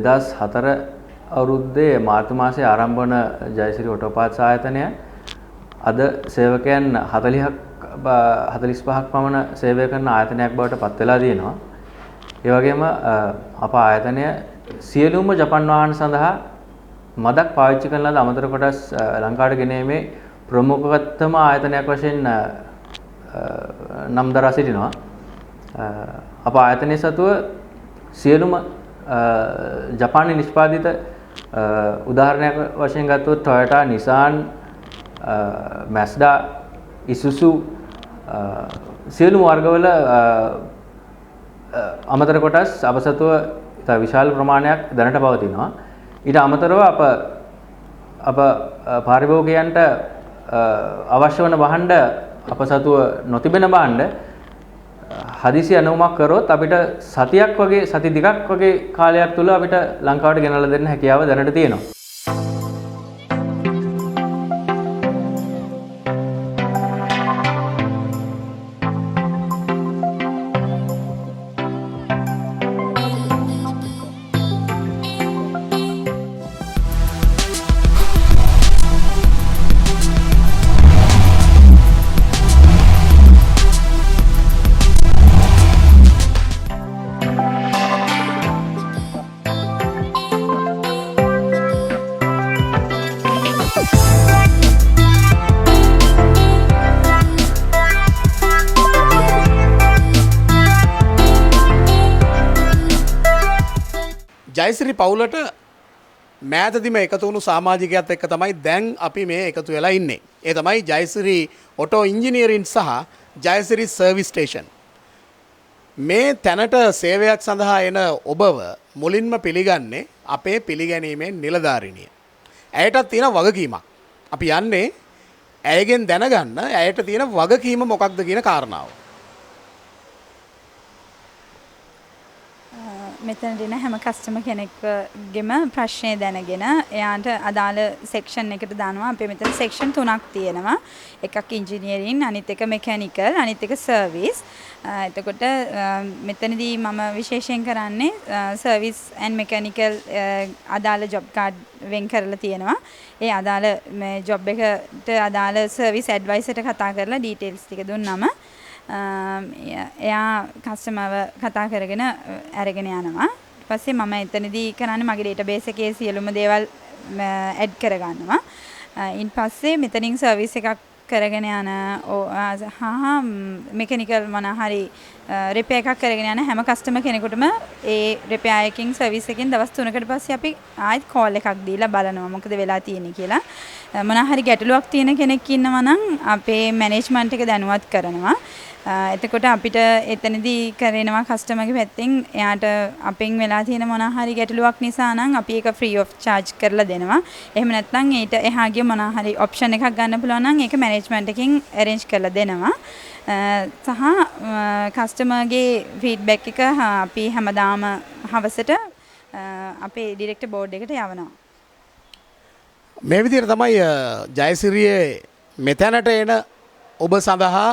දෙදස් 4 අවුරුද්දේ මාර්තු මාසයේ ආරම්භ වන ජයසිරි ඔටෝ පාර්ට්ස් ආයතනය අද සේවකයන් 45ක් පමණ සේවය කරන ආයතනයක් බවට පත් වෙලා තියෙනවා. ඒ වගේම අප ආයතනය සියලුම ජපන් වාහන සඳහා මදක් පාවිච්චි කරන ලද අමතර කොටස් ලංකාවට ගෙනීමේ ප්‍රමුඛතම ආයතනයක් වශයෙන් නම් දරා සිටිනවා. අප ආයතනයේ සතුව සියලුම ජපානයේ නිෂ්පාදිත උදාහරණයක් වශයෙන් ගත්තොත් Toyota, Nissan, Mazda, Isuzu සියලුම වර්ගවල අමතර කොටස් අප සතුව ඉතා විශාල ප්‍රමාණයක් දැනට පවතිනවා. ඊට අමතරව අප පාරිභෝගිකයන්ට අවශ්‍ය වන භාණ්ඩ අප සතුව නොතිබෙන භාණ්ඩ හදිසි අනුමක් කරොත් අපිට සතියක් වගේ සති දෙකක් වගේ කාලයක් තුල අපිට ලංකාවට ගෙනල්ලා දෙන්න හැකියාව දැනට තියෙනවා. ජයසිරි පවුලට මෑතදිම එකතු වුණු සමාජිකයත් එක්ක තමයි දැන් අපි මේ එකතු වෙලා ඉන්නේ. ඒ තමයි ජයසිරි ඔටෝ ඉංජිනේරින් සහ ජයසිරි සර්විස් ස්ටේෂන්. මේ තැනට සේවයක් සඳහා එන ඔබව මුලින්ම පිළිගන්නේ අපේ පිළිගැනීමේ නිලධාරිනිය. ඇයටත් තියෙන වගකීමක්. අපි යන්නේ ඇයගෙන් දැනගන්න ඇයට තියෙන වගකීම මොකක්ද කියන කාරණාව. මෙතනදී හැම කස්ටමර් කෙනෙක්ගේම ප්‍රශ්නේ දැනගෙන එයාට අදාළ සෙක්ෂන් එකට දානවා. අපේ මෙතන සෙක්ෂන් 3ක් තියෙනවා. එකක් ඉංජිනේරින්, අනිත් එක මෙකැනිකල්, අනිත් එක සර්විස්. එතකොට මෙතනදී මම විශේෂයෙන් කරන්නේ සර්විස් ඇන්ඩ් මෙකැනිකල් අදාළ ජොබ් කාඩ් වෙන් කරලා තියෙනවා. ඒ අදාළ මේ ජොබ් එකට අදාළ සර්විස් ඇඩ්වයිසර්ට කතා කරලා ඩීටේල්ස් ටික දුන්නම එයා කස්ටමර්ව කතා කරගෙන අරගෙන යනවා. ඊට පස්සේ මම එතනදී කරන්නේ මගේ ඩේටාබේස් එකේ සියලුම දේවල් ඇඩ් කරගන්නවා. ඊට පස්සේ මෙතනින් සර්විස් එකක් කරගෙන යන මෙකැනිකල් මොන හරි රිපෙයාර් එකක් කරගෙන යන හැම කස්ටමර් කෙනෙකුටම ඒ රිපෙයාර් එකකින් සර්විස් එකකින් දවස් 3කට පස්සේ අපි ආයෙත් කෝල් එකක් දීලා බලනවා මොකද වෙලා තියෙන්නේ කියලා. මොන හරි ගැටලුවක් තියෙන කෙනෙක් ඉන්නවා නම් අපේ මැනේජ්මන්ට් එක දැනුවත් කරනවා. එතකොට අපිට එතනදී කරනවා කස්ටමර්ගේ පැත්තෙන් එයාට අපෙන් වෙලා තියෙන මොන හරි ගැටලුවක් නිසා නම් අපි ඒක ෆ්‍රී ඔෆ් චාර්ජ් කරලා දෙනවා. එහෙම නැත්නම් ඊට එහා ගිය මොන හරි ඔප්ෂන් එකක් ගන්න පුළුවන් නම් ඒක මැනේජ්මන්ට් එකෙන් arrange කරලා දෙනවා. සහ කස්ටමර්ගේ ෆීඩ්බැක් එක අපි හැමදාම හවසට අපේ ඩිරෙක්ටර් බෝඩ් එකට යවනවා. මේ විදිහට තමයි ජයසිරියේ මෙතැනට එන ඔබ සඳහා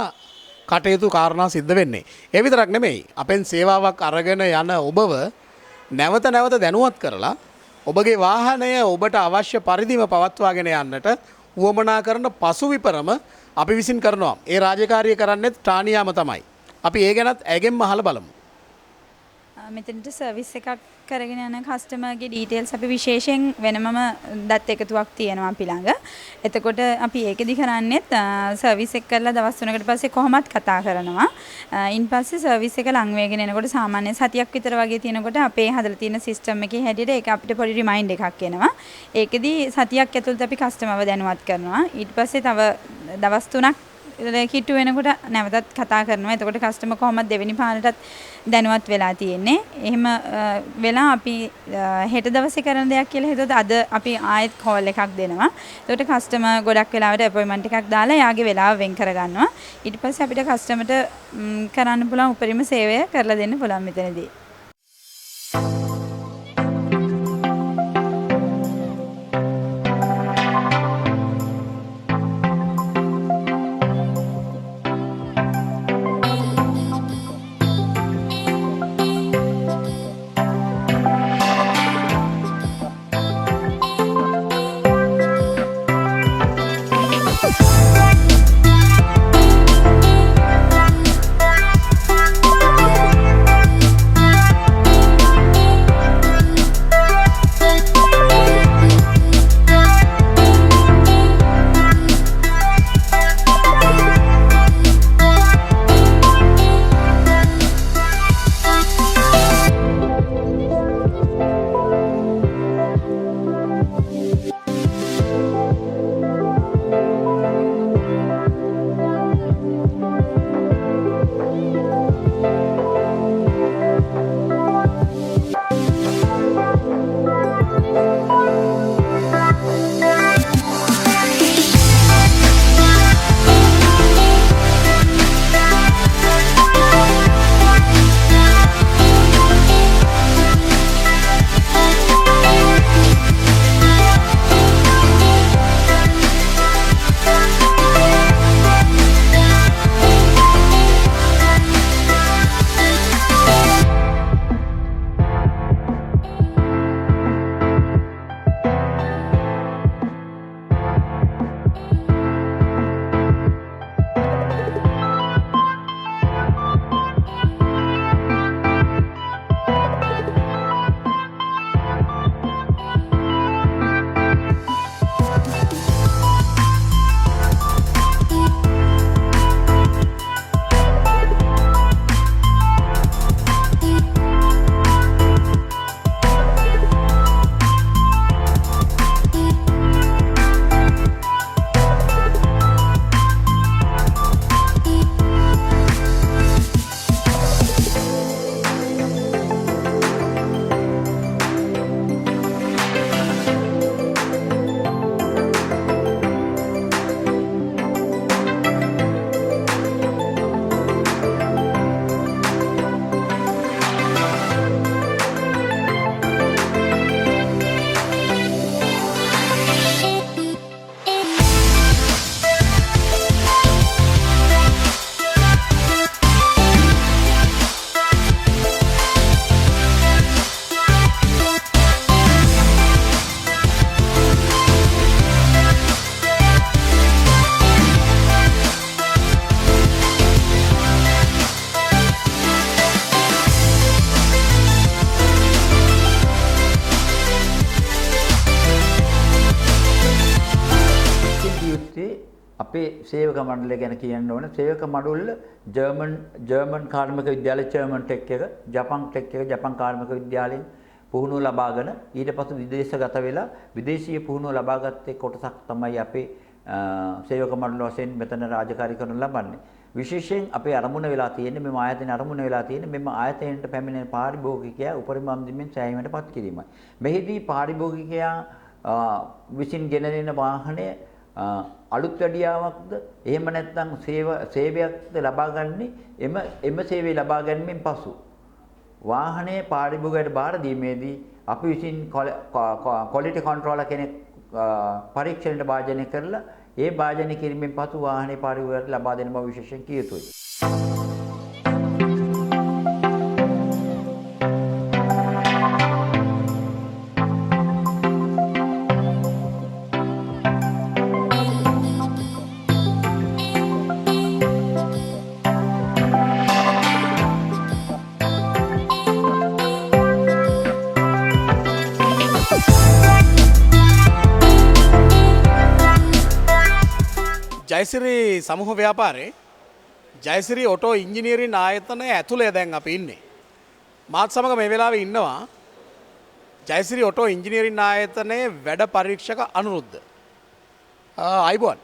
කටයුතු කාරණා සිද්ධ වෙන්නේ. ඒ විතරක් නෙමෙයි. අපෙන් සේවාවක් අරගෙන යන ඔබව නැවත නැවත දැනුවත් කරලා ඔබගේ වාහනය ඔබට අවශ්‍ය පරිදිම පවත්වාගෙන යන්නට උවමනා කරන පසුවිපරම අපි විසින් කරනවා. ඒ රාජකාරිය කරන්නේත් ටානියාම තමයි. අපි ඒ ගැනත් ඇගෙන්ම අහලා බලමු. මෙතනට සර්විස් එකක් කරගෙන යන කස්ටමර්ගේ ඩීටේල්ස් අපි විශේෂයෙන් වෙනමම දත් එකතුවක් තියෙනවා අපි ළඟ. එතකොට අපි ඒකෙදි කරන්නේත් සර්විස් එක කරලා දවස් 3කට පස්සේ කොහොමත් කතා කරනවා. ඉන් පස්සේ සර්විස් එක ලං වේගෙන එනකොට සාමාන්‍යයෙන් සතියක් විතර වගේ තියෙනකොට අපේ හදලා තියෙන සිස්ටම් එකේ හැටියට ඒක අපිට පොඩි රිමයින්ඩ් එකක් එනවා. ඒකෙදි සතියක් ඇතුළත අපි කස්ටමර්ව දැනුවත් කරනවා. ඊට පස්සේ තව දවස් 3ක් කිට්ටු වෙනකොට නැවතත් කතා කරනවා. එතකොට කස්ටමර් කොහොමද දෙවෙනි පාරටත් දැනුවත් වෙලා තියෙන්නේ. එහෙම වෙලා අපි හෙට දවසේ කරන දෙයක් කියලා හිතුවොත් අද අපි ආයෙත් කෝල් එකක් දෙනවා. එතකොට කස්ටමර් ගොඩක් වෙලාවට අපොයින්ට්මන්ට් එකක් දාලා එයාගේ වෙලාව වෙන් කරගන්නවා. ඊට පස්සේ අපිට කස්ටමර්ට කරන්න පුළුවන් උපරිම සේවය කරලා දෙන්න පුළුවන් මෙතනදී. අපේ සේවක මණ්ඩලය ගැන කියන්න ඕනේ. සේවක මඩුල්ල ජර්මන් කාර්මික විද්‍යාලය ජර්මන් ටෙක් එක, ජපන් ටෙක් එක, ජපන් කාර්මික විද්‍යාලයෙන් පුහුණුව ලබාගෙන ඊට පස්සේ විදේශගත වෙලා විදේශීය පුහුණුව ලබාගත්තේ කොටසක් තමයි අපේ සේවක මණ්ඩල වශයෙන් මෙතන රාජකාරී කරනු ලබන්නේ. විශේෂයෙන් අපේ අරමුණ වෙලා තියෙන්නේ මෙම ආයතනයේ අරමුණ වෙලා තියෙන්නේ මෙම ආයතනයට පැමිණෙන පාරිභෝගිකයා උපරිම අන්දිමෙන් සෑහීමටපත් කිරීමයි. මෙහිදී පාරිභෝගිකයා විසින් ගෙනෙන වාහනය අලුත් වැඩියාවක්ද එහෙම නැත්නම් සේවයක්ද ලබාගන්නේ එම සේවය ලබා ගැනීමෙන් පසු වාහනයේ පාරිභෝගිකයට බාර දීමේදී අපි විසින් ක්වොලිටි කන්ට්‍රෝලර් කෙනෙක් පරීක්ෂණයට භාජනය කරලා ඒ භාජනය කිරීමෙන් පසු වාහනේ පාරිභෝගිකයට ලබා දෙන බව විශේෂයෙන් කිය යුතුයි. ජයසිරි සමූහ ව්‍යාපාරේ ජයසිරි ඔටෝ ඉංජිනේරින් ආයතනය ඇතුළේ දැන් අපි ඉන්නේ. මාත් සමග මේ වෙලාවේ ඉන්නවා ජයසිරි ඔටෝ ඉංජිනේරින් ආයතනයේ වැඩ පරීක්ෂක අනුරුද්ධ. අයිබෝන්.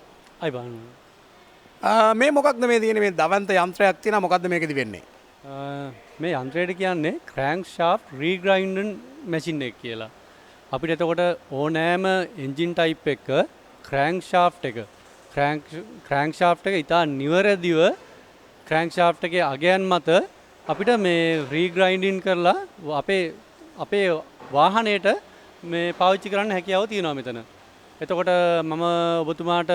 අයිබෝන්. මේ මොකක්ද මේ තියෙන්නේ මේ දවන්ත යන්ත්‍රයක් තියෙනවා මොකක්ද මේකෙදි වෙන්නේ? මේ යන්ත්‍රයට කියන්නේ ක්‍රෑන්ක් ෂාෆ්ට් රීග්‍රයින්ඩර් මැෂින් එක කියලා. අපිට එතකොට ඕනෑම එන්ජින් ටයිප් එක ක්‍රෑන්ක් ෂාෆ්ට් එක ක්‍රෑන්ක් ෂාෆ්ට් එක ඉතා නිවැරදිව ක්‍රෑන්ක් ෂාෆ්ට් එකේ අගයන් මත අපිට මේ රීග්‍රයින්ඩින් කරලා අපේ වාහනයට මේ පාවිච්චි කරන්න හැකියාව තියෙනවා මෙතන. එතකොට මම ඔබතුමාට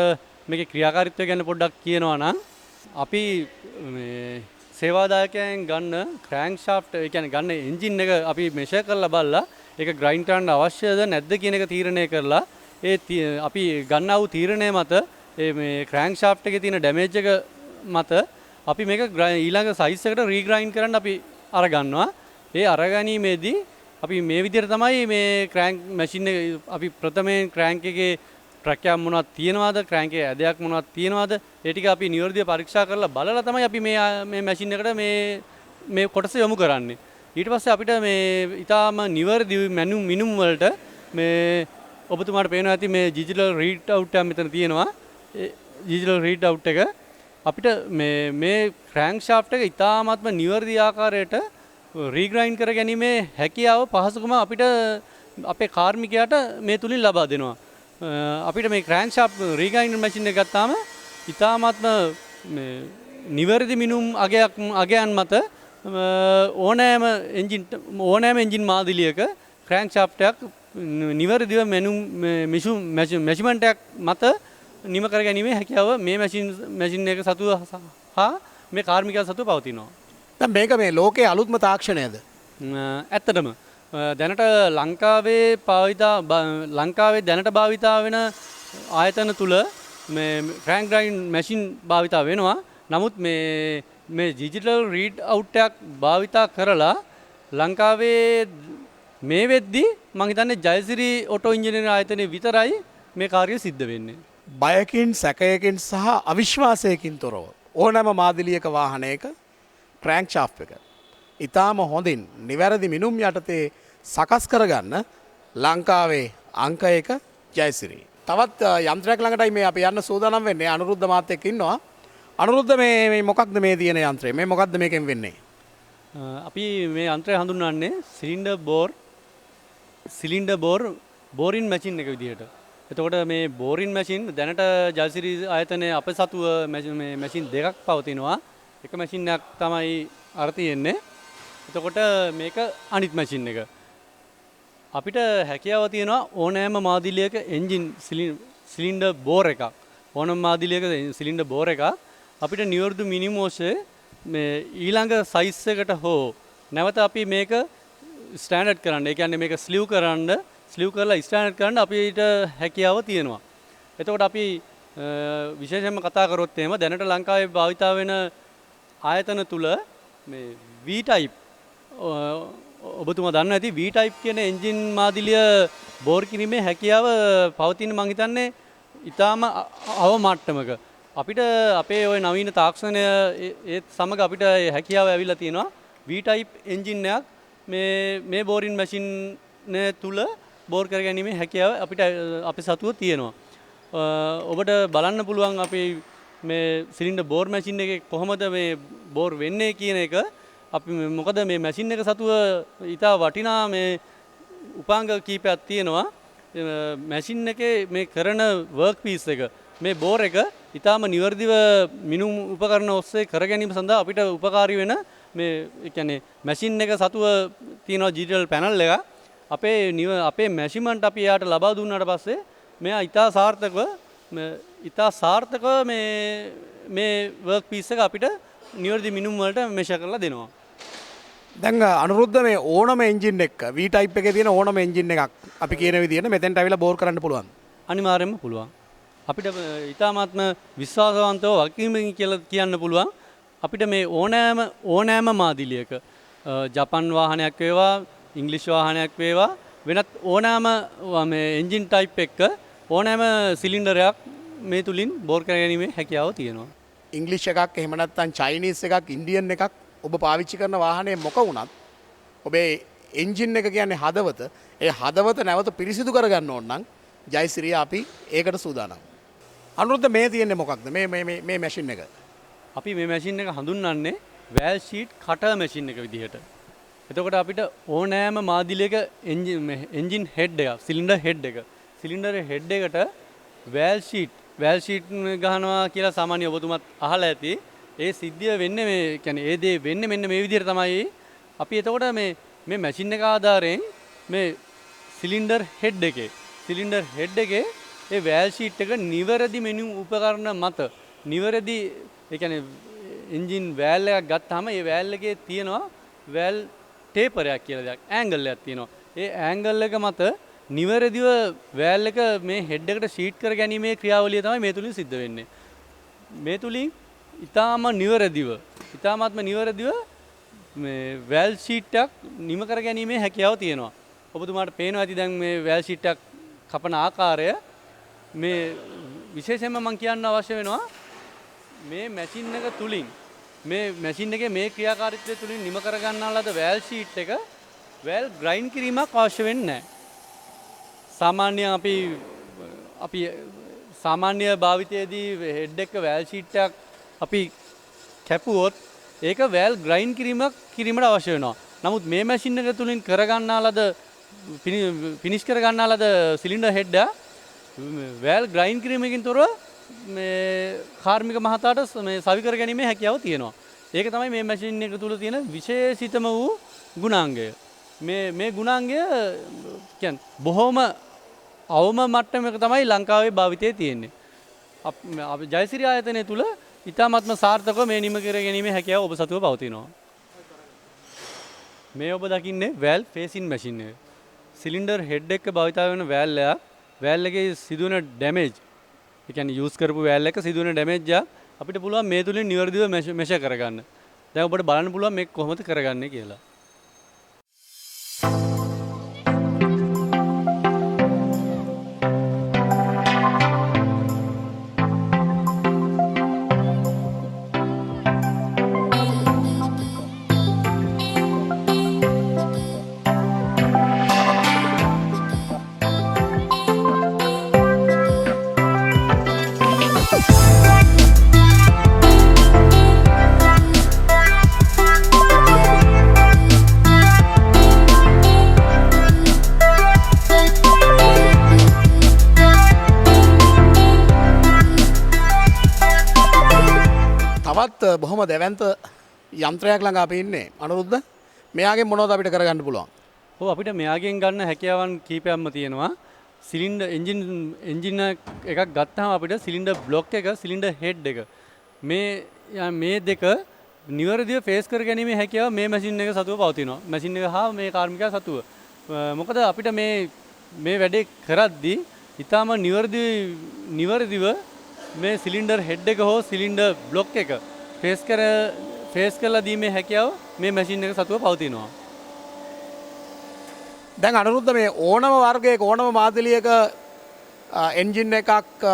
මේකේ ක්‍රියාකාරීත්වය ගැන පොඩ්ඩක් කියනවා නම් අපි මේ සේවාදායකයන් ගන්න ක්‍රෑන්ක් ෂාෆ්ට් ඒ කියන්නේ ගන්න එන්ජින් එක අපි මෙෂර් කරලා බලලා ඒක ග්‍රයින්ඩ් කරන්න අවශ්‍යද නැද්ද කියන එක තීරණය කරලා අපි ගන්නා වූ තීරණය මත මේ ක්‍රෑන්ක් ෂාෆ්ට් එකේ තියෙන ඩැමේජ් එක මත අපි මේක ඊළඟ සයිස් එකට රීග්‍රයින්ඩ් කරන්න අපි අරගන්නවා. ඒ අරගැනීමේදී අපි මේ විදිහට තමයි මේ ක්‍රෑන්ක් මැෂින් එක අපි ප්‍රථමයෙන් ක්‍රෑන්ක් එකේ ට්‍රැක් එක මොනවද තියෙනවද ක්‍රෑන්ක් එකේ ඇදයක් මොනවද තියෙනවද ඒ ටික අපි නිවර්දිව පරීක්ෂා කරලා බලලා තමයි අපි මේ මැෂින් එකට මේ කොටස යොමු කරන්නේ. ඊට පස්සේ අපිට මේ ඊටාම නිවර්දිව මිනුම් වලට මේ ඔබතුමාට පේනවා ඇති මේ ඩිජිටල් රීඩ් අවුට් එක මෙතන තියෙනවා. ඩිජිටල් රීඩ් අවුට් එක අපිට මේ ක්‍රෑන්ක් ෂාෆ්ට් එක ඉතාමත්ම නිවැරදි ආකාරයට රීග්‍රයින්ඩ් කර ගැනීමේ හැකියාව පහසුකම අපිට අපේ කාර්මිකයාට මේ තුලින් ලබා දෙනවා. අපිට මේ ක්‍රෑන්ක් ෂාෆ්ට් රීග්‍රයින්ඩර් මැෂින් එක ගත්තාම ඉතාමත්ම මේ නිවැරදි මිනුම් අගයන් මත ඕනෑම එන්ජින් මාදිලියක ක්‍රෑන්ක් ෂාෆ්ට් එකක් නිවැරදිව මෙෂර්මන්ට් එකක් මත නිම කර ගැනීමේ හැකියාව මේ මැෂින් එක සතුව හා මේ කාර්මිකයා සතුව පවතිනවා. දැන් මේක මේ ලෝකයේ අලුත්ම තාක්ෂණයද? ඇත්තටම දැනට ලංකාවේ දැනට භාවිතා වෙන ආයතන තුල මේ ක්‍රෑන්ක් ග්‍රයින්ඩ් මැෂින් භාවිතා වෙනවා. නමුත් මේ ඩිජිටල් රීඩ් අවුට් එකක් භාවිතා කරලා ලංකාවේ මේ වෙද්දි මම හිතන්නේ ජයසිරි ඔටෝ ඉංජිනේරින් ආයතනයේ විතරයි මේ කාර්යය සිද්ධ වෙන්නේ. බයකින් සැකයකින් සහ අවිශ්වාසයකින් තොරව ඕනෑම මාදිලියක වාහනයක ක්‍රෑන්ක් ෂාෆ්ට් එක ඊටාම හොඳින් නිවැරදි මිනුම් යටතේ සකස් කරගන්න ලංකාවේ අංක 1 ජයසිරි. තවත් යන්ත්‍රයක් ළඟටයි මේ අපි යන්න සූදානම් වෙන්නේ. අනුරුද්ධ මාත් එක්ක ඉන්නවා. අනුරුද්ධ මේ මොකක්ද මේ තියෙන යන්ත්‍රය? මේ මොකක්ද මේකෙන් වෙන්නේ? අපි මේ යන්ත්‍රය හඳුන්වන්නේ සිලින්ඩර් බෝරින් මැෂින් එක විදිහට. එතකොට මේ බෝරින් මැෂින් දැනට ජයසිරි ආයතනයේ අප සතුව මැෂින් දෙකක් පවතිනවා. එක මැෂින් එකක් තමයි අර තියෙන්නේ. එතකොට මේක අනිත් මැෂින් එක. අපිට හැකියාව තියෙනවා ඕනෑම මාදිලියක එන්ජින් සිලින්ඩර් බෝර් එකක්. ඕනෑම මාදිලියක සිලින්ඩර් බෝර් එකක් අපිට නිවර්දු මිනිමෝෂේ මේ ඊළඟ සයිස් එකට හෝ නැවත අපි මේක ස්ටෑන්ඩඩ් කරන්න. ඒ කියන්නේ මේක ස්ලිව් කරලා ස්ටෑන්ඩඩ් කරන්න අපිට හැකියාව තියෙනවා. එතකොට අපි විශේෂයෙන්ම කතා කරොත් එහෙම දැනට ලංකාවේ භාවිතා වෙන ආයතන තුල මේ V-type ඔබතුමා දන්නවා ඇති V-type කියන එන්ජින් මාදිලිය බෝර් කිරීමේ හැකියාව පවතින මං හිතන්නේ ඊටාම අවමට්ටමක. අපිට අපේ ওই නවීන තාක්ෂණය ඒත් සමග අපිට හැකියාව ඇවිල්ලා තියෙනවා V-type engine එකක් මේ බෝරින් මැෂින් තුල බෝර් කරගැනීමේ හැකියාව අපිට අපේ සතුව තියෙනවා. ඔබට බලන්න පුළුවන් අපි මේ සිලින්ඩර් බෝර් මැෂින් එකේ කොහොමද මේ බෝර් වෙන්නේ කියන එක අපි මොකද මේ මැෂින් එක සතුව ඉතා වටිනා මේ උපාංග කීපයක් තියෙනවා. මැෂින් එකේ මේ කරන වර්ක් පීස් එක මේ බෝර් එක ඉතාම නිවර්දිව මිනුම් උපකරණ ඔස්සේ කර ගැනීම සඳහා අපිට උපකාරී වෙන මේ කියන්නේ මැෂින් එක සතුව තියෙන ඩිජිටල් පැනල් එක අපේ මැෂින්මන්ට් අපි යාට ලබා දුන්නාට පස්සේ මෙයා ඉතා සාර්ථකව මේ වර්ක් පීස් එක අපිට නිවර්දි මිනුම් වලට මෙෂර් කරලා දෙනවා. දැන් අනුරුද්ධ මේ ඕනම එන්ජින් එක V-type එකේ තියෙන ඕනම එන්ජින් එකක් අපි කියන විදිහට මෙතෙන්ට අවිලා බෝර් කරන්න පුළුවන්. අනිවාර්යයෙන්ම පුළුවන්. අපිට ඉතාමත්ම විශ්වාසවන්තව වගකීමකින් කියලා කියන්න පුළුවන්. අපිට මේ ඕනෑම මාදිලියක ජපන් වාහනයක් වේවා ඉංග්‍රීසි වාහනයක් වේවා වෙනත් ඕනෑම මේ එන්ජින් ටයිප් එක ඕනෑම සිලින්ඩරයක් මේ තුලින් බෝර් කර ගැනීමේ හැකියාව තියෙනවා. ඉංග්‍රීසි එකක් එහෙම නැත්නම් චයිනීස් එකක් ඉන්දියන් එකක් ඔබ පාවිච්චි කරන වාහනේ මොක වුණත් ඔබේ එන්ජින් එක කියන්නේ හදවත. ඒ හදවත නැවත පිරිසිදු කරගන්න ඕන නම් ජයසිරිය අපි ඒකට සූදානම්. අනුරුද්ධ මේ තියෙන්නේ මොකක්ද මේ මැෂින් එක? අපි මේ මැෂින් එක හඳුන්වන්නේ වැල් ෂීට් කටර් මැෂින් එක විදිහට. එතකොට අපිට ඕනෑම මාදිලයක එන්ජින් හෙඩ් එකක් සිලින්ඩර් හෙඩ් එක සිලින්ඩර් හෙඩ් එකට වැල් ෂීට් ගහනවා කියලා සාමාන්‍ය ඔබතුමත් අහලා ඇති. ඒ සිද්ධිය වෙන්නේ මේ කියන්නේ ඒ දේ වෙන්නේ මෙන්න මේ විදිහට තමයි. අපි එතකොට මේ මැෂින් එක ආධාරයෙන් මේ සිලින්ඩර් හෙඩ් එකේ ඒ වැල් ෂීට් එක නිවැරදි මෙනු උපකරණ මත නිවැරදි ඒ කියන්නේ එන්ජින් වැල් එකක් ගත්තාම ඒ වැල් එකේ තියෙනවා වැල් ටේපරයක් කියලා දෙයක් ඇන්ගල් එකක් තියෙනවා. ඒ ඇන්ගල් එක මත නිවැරදිව වැල් එක මේ හෙඩ් එකට ෂීට් කර ගැනීමේ ක්‍රියාවලිය තමයි මේ තුලින් සිද්ධ වෙන්නේ. මේ තුලින් ඉතාමත්ම නිවැරදිව මේ වැල් ෂීට් එකක් නිම කර ගැනීමේ හැකියාව තියෙනවා. ඔබතුමාට පේනවා ඇති දැන් මේ වැල් ෂීට් එකක් කපන ආකාරය මේ විශේෂයෙන්ම මම කියන්න අවශ්‍ය වෙනවා මේ මැෂින් එක තුලින් මේ මැෂින් එකේ මේ ක්‍රියාකාරීත්වය තුලින් නිම කර ගන්නා ලද වැල් ෂීට් එක වැල් ග්‍රයින්ඩ් කිරීමක් අවශ්‍ය වෙන්නේ නැහැ. සාමාන්‍යයෙන් අපි සාමාන්‍ය භාවිතයේදී හෙඩ් එක වැල් ෂීට් එකක් අපි කැපුවොත් ඒක වැල් ග්‍රයින්ඩ් කිරීමට අවශ්‍ය වෙනවා. නමුත් මේ මැෂින් එක තුලින් කරගන්නා ලද ෆිනිෂ් කරගන්නා ලද සිලින්ඩර් හෙඩ් එක වැල් ග්‍රයින්ඩ් කිරීමකින් තොරව මේ කාර්මික මහතාට මේ සවි කර ගැනීමේ හැකියාව තියෙනවා. ඒක තමයි මේ මැෂින් එක තුල තියෙන විශේෂිතම වූ ගුණාංගය. මේ ගුණාංගය කියන්නේ බොහොම අවම මට්ටමක තමයි ලංකාවේ භාවිතයේ තියෙන්නේ. අපි ජයසිරි ආයතනය තුල ඉතාමත්ම සාර්ථකව මේ නිම කර ගැනීමේ හැකියාව ඔබ සතුව පවතිනවා. මේ ඔබ දකින්නේ වැල් ෆේසින් මැෂින් එක. සිලින්ඩර් හෙඩ් එක භාවිත වෙන වැල් එකේ සිදුවන ඩැමේජ් ඒ කියන්නේ යූස් කරපු වැල් එක සිදුවන ඩැමේජ් එක අපිට පුළුවන් මේ තුලින් නිවර්දිව මෙෂර් කරගන්න. දැන් ඔබට බලන්න පුළුවන් මේක කොහොමද කරගන්නේ කියලා. බොහොම දැවන්ත යන්ත්‍රයක් ළඟ අපි ඉන්නේ. අනුරුද්ධ මෙයාගෙන් මොනවද අපිට කරගන්න පුළුවන්? ඔව් අපිට මෙයාගෙන් ගන්න හැකියාවන් කීපයක්ම තියෙනවා. සිලින්ඩර් එන්ජින් එකක් ගත්තාම අපිට සිලින්ඩර් බ්ලොක් එක සිලින්ඩර් හෙඩ් එක මේ දෙක නිවැරදිව ෆේස් කර ගැනීමේ හැකියාව මේ මැෂින් එක සතුව පවතිනවා. මැෂින් එක හා මේ කාර්මිකයා සතුව. මොකද අපිට මේ වැඩේ කරද්දී ඊටාම නිවැරදිව මේ සිලින්ඩර් හෙඩ් එක හෝ සිලින්ඩර් බ්ලොක් එක ෆේස් කරලා දීමේ හැකියාව මේ මැෂින් එක සතුව පවතිනවා. දැන් අනුරුද්ධ මේ ඕනම වර්ගයක ඕනම මාදිලියක එන්ජින් එකක්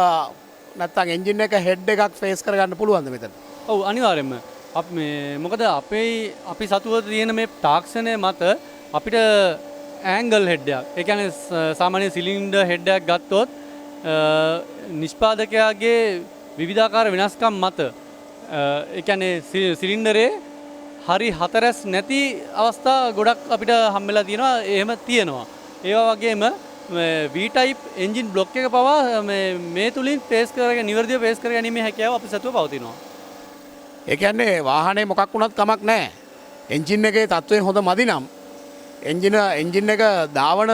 නැත්නම් එන්ජින් එක හෙඩ් එකක් ෆේස් කරගන්න පුළුවන්ද මෙතන? ඔව් අනිවාර්යයෙන්ම. අපි මේ මොකද අපි සතුව තියෙන මේ තාක්ෂණය මත අපිට ඇන්ගල් හෙඩ් එකක්. ඒ කියන්නේ සාමාන්‍ය සිලින්ඩර් හෙඩ් එකක් ගත්තොත් නිෂ්පාදකයාගේ විවිධාකාර වෙනස්කම් මත ඒ කියන්නේ සිලින්ඩරේ හරි හතරස් නැති අවස්ථා ගොඩක් අපිට හම්බෙලා තියෙනවා. එහෙම තියෙනවා. ඒවා වගේම V-type engine block එක පවා මේ තුලින් පේස් කරගෙන නිවර්දිව පේස් කර ගැනීමේ හැකියාව අපි සතුව පවතිනවා. ඒ කියන්නේ වාහනේ මොකක් වුණත් කමක් නැහැ. එන්ජින් එකේ තත්ත්වය හොඳ මදි නම් එන්ජින් එක දාවන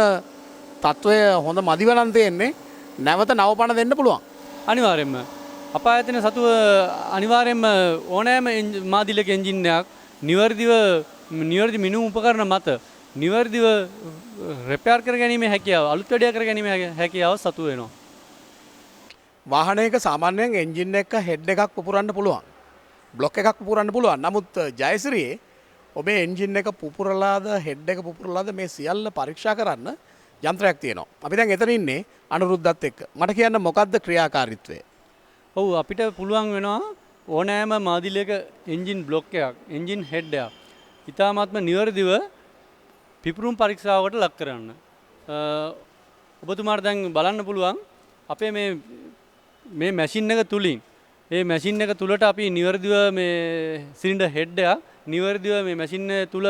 තත්ත්වය හොඳ මදිව නම් තියෙන්නේ නැවත නවපණ දෙන්න පුළුවන්. අනිවාර්යයෙන්ම අප ආයතන සතුව අනිවාර්යයෙන්ම ඕනෑම මාදිලක එන්ජින් එකක් නිවර්දිව මිනුම් උපකරණ මත නිවර්දිව රෙපෙයාර් කර ගැනීමේ හැකියාව අලුත් වැඩ කර ගැනීමේ හැකියාව සතු වෙනවා. වාහනයක සාමාන්‍යයෙන් එන්ජින් එක හෙඩ් එකක් පුපුරන්න පුළුවන්. බ්ලොක් එකක් පුපුරන්න පුළුවන්. නමුත් ජයසිරියේ ඔබේ එන්ජින් එක පුපුරලාද හෙඩ් එක පුපුරලාද මේ සියල්ල පරීක්ෂා කරන්න යන්ත්‍රයක් තියෙනවා. අපි දැන් එතන ඉන්නේ අනුරුද්ධත් එක්ක. මට කියන්න මොකද්ද ක්‍රියාකාරීත්වය? ඔව් අපිට පුළුවන් වෙනවා ඕනෑම මාදිලයක එන්ජින් බ්ලොක් එකක් එන්ජින් හෙඩ් එකක් ඉතාමත්ම නිවැරදිව පිපුරුම් පරීක්ෂාවකට ලක් කරන්න. ඔබතුමාට දැන් බලන්න පුළුවන් අපේ මේ මැෂින් එක තුලින් මේ මැෂින් එක තුලට අපි නිවැරදිව මේ සිලින්ඩර් හෙඩ් එක නිවැරදිව මේ මැෂින් එක තුල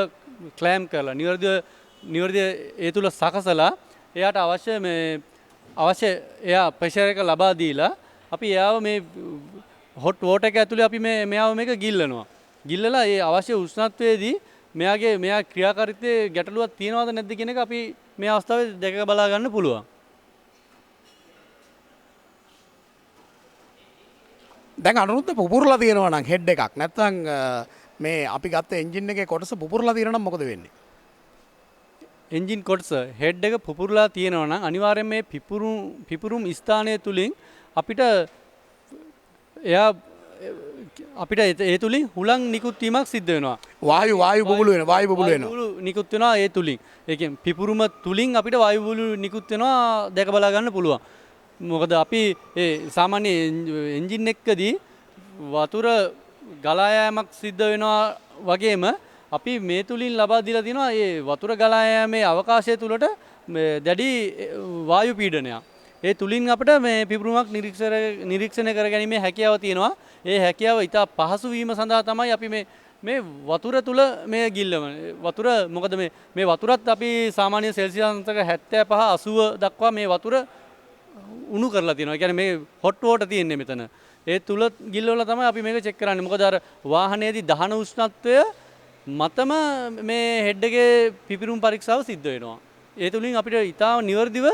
ක්ලෑම් කරලා නිවැරදිව ඒ තුල සකසලා එයාට අවශ්‍ය එයා ප්‍රෙෂර් එක ලබා දීලා අපි එයාව මේ හොට් වෝටර් එක ඇතුලේ අපි මෙයාව මේක ගිල්ලනවා. ගිල්ලලා ඒ අවශ්‍ය උෂ්ණත්වයේදී මෙයා ක්‍රියාකාරීත්වයේ ගැටලුවක් තියෙනවද නැද්ද කියන එක අපි මේ අවස්ථාවේ දැක බලා ගන්න පුළුවන්. දැන් අනුරුද්ධ පුපුරලා තියෙනවා නම් හෙඩ් එකක් නැත්නම් මේ අපි ගත්ත එන්ජින් එකේ කොටස පුපුරලා තියෙනවා නම් මොකද වෙන්නේ? එන්ජින් කොටස හෙඩ් එක පුපුරලා තියෙනවා නම් අනිවාර්යයෙන් මේ පිපුරුම් ස්ථානය තුලින් අපිට ඒ තුලින් හුලං නිකුත් වීමක් සිද්ධ වෙනවා. වායු බබළු වෙනවා. නිකුත් වෙනවා ඒ තුලින්. ඒ කියන්නේ පිපුරුම තුලින් අපිට වායු බබළු නිකුත් වෙනවා දැක බලා ගන්න පුළුවන්. මොකද අපි ඒ සාමාන්‍ය එන්ජින් එකකදී වතුර ගලා යාමක් සිද්ධ වෙනවා වගේම අපි මේ තුලින් ලබා දීලා තියෙනවා මේ වතුර ගලා යාමේ අවකාශය තුලට දැඩි වායු පීඩනයක්. ඒ තුලින් අපිට මේ පිපුරුමක් නිරීක්ෂණය කර ගැනීමේ හැකියාව තියෙනවා. ඒ හැකියාව ඉතා පහසු වීම සඳහා තමයි අපි මේ වතුර තුල මේ ගිල්ලම. වතුර මොකද මේ වතුරත් අපි සාමාන්‍ය සෙල්සියස් අංශක 75 80 දක්වා මේ වතුර උණු කරලා තියෙනවා. ඒ කියන්නේ මේ හොට් වෝටර් තියෙන්නේ මෙතන. ඒ තුල ගිල්ලවල තමයි අපි මේක චෙක් කරන්නේ. මොකද අර වාහනයේදී දහන උෂ්ණත්වය මතම මේ හෙඩ් එකේ පිපිරුම් පරීක්ෂාව සිද්ධ වෙනවා. ඒ තුලින් අපිට ඉතාම නිවර්දිව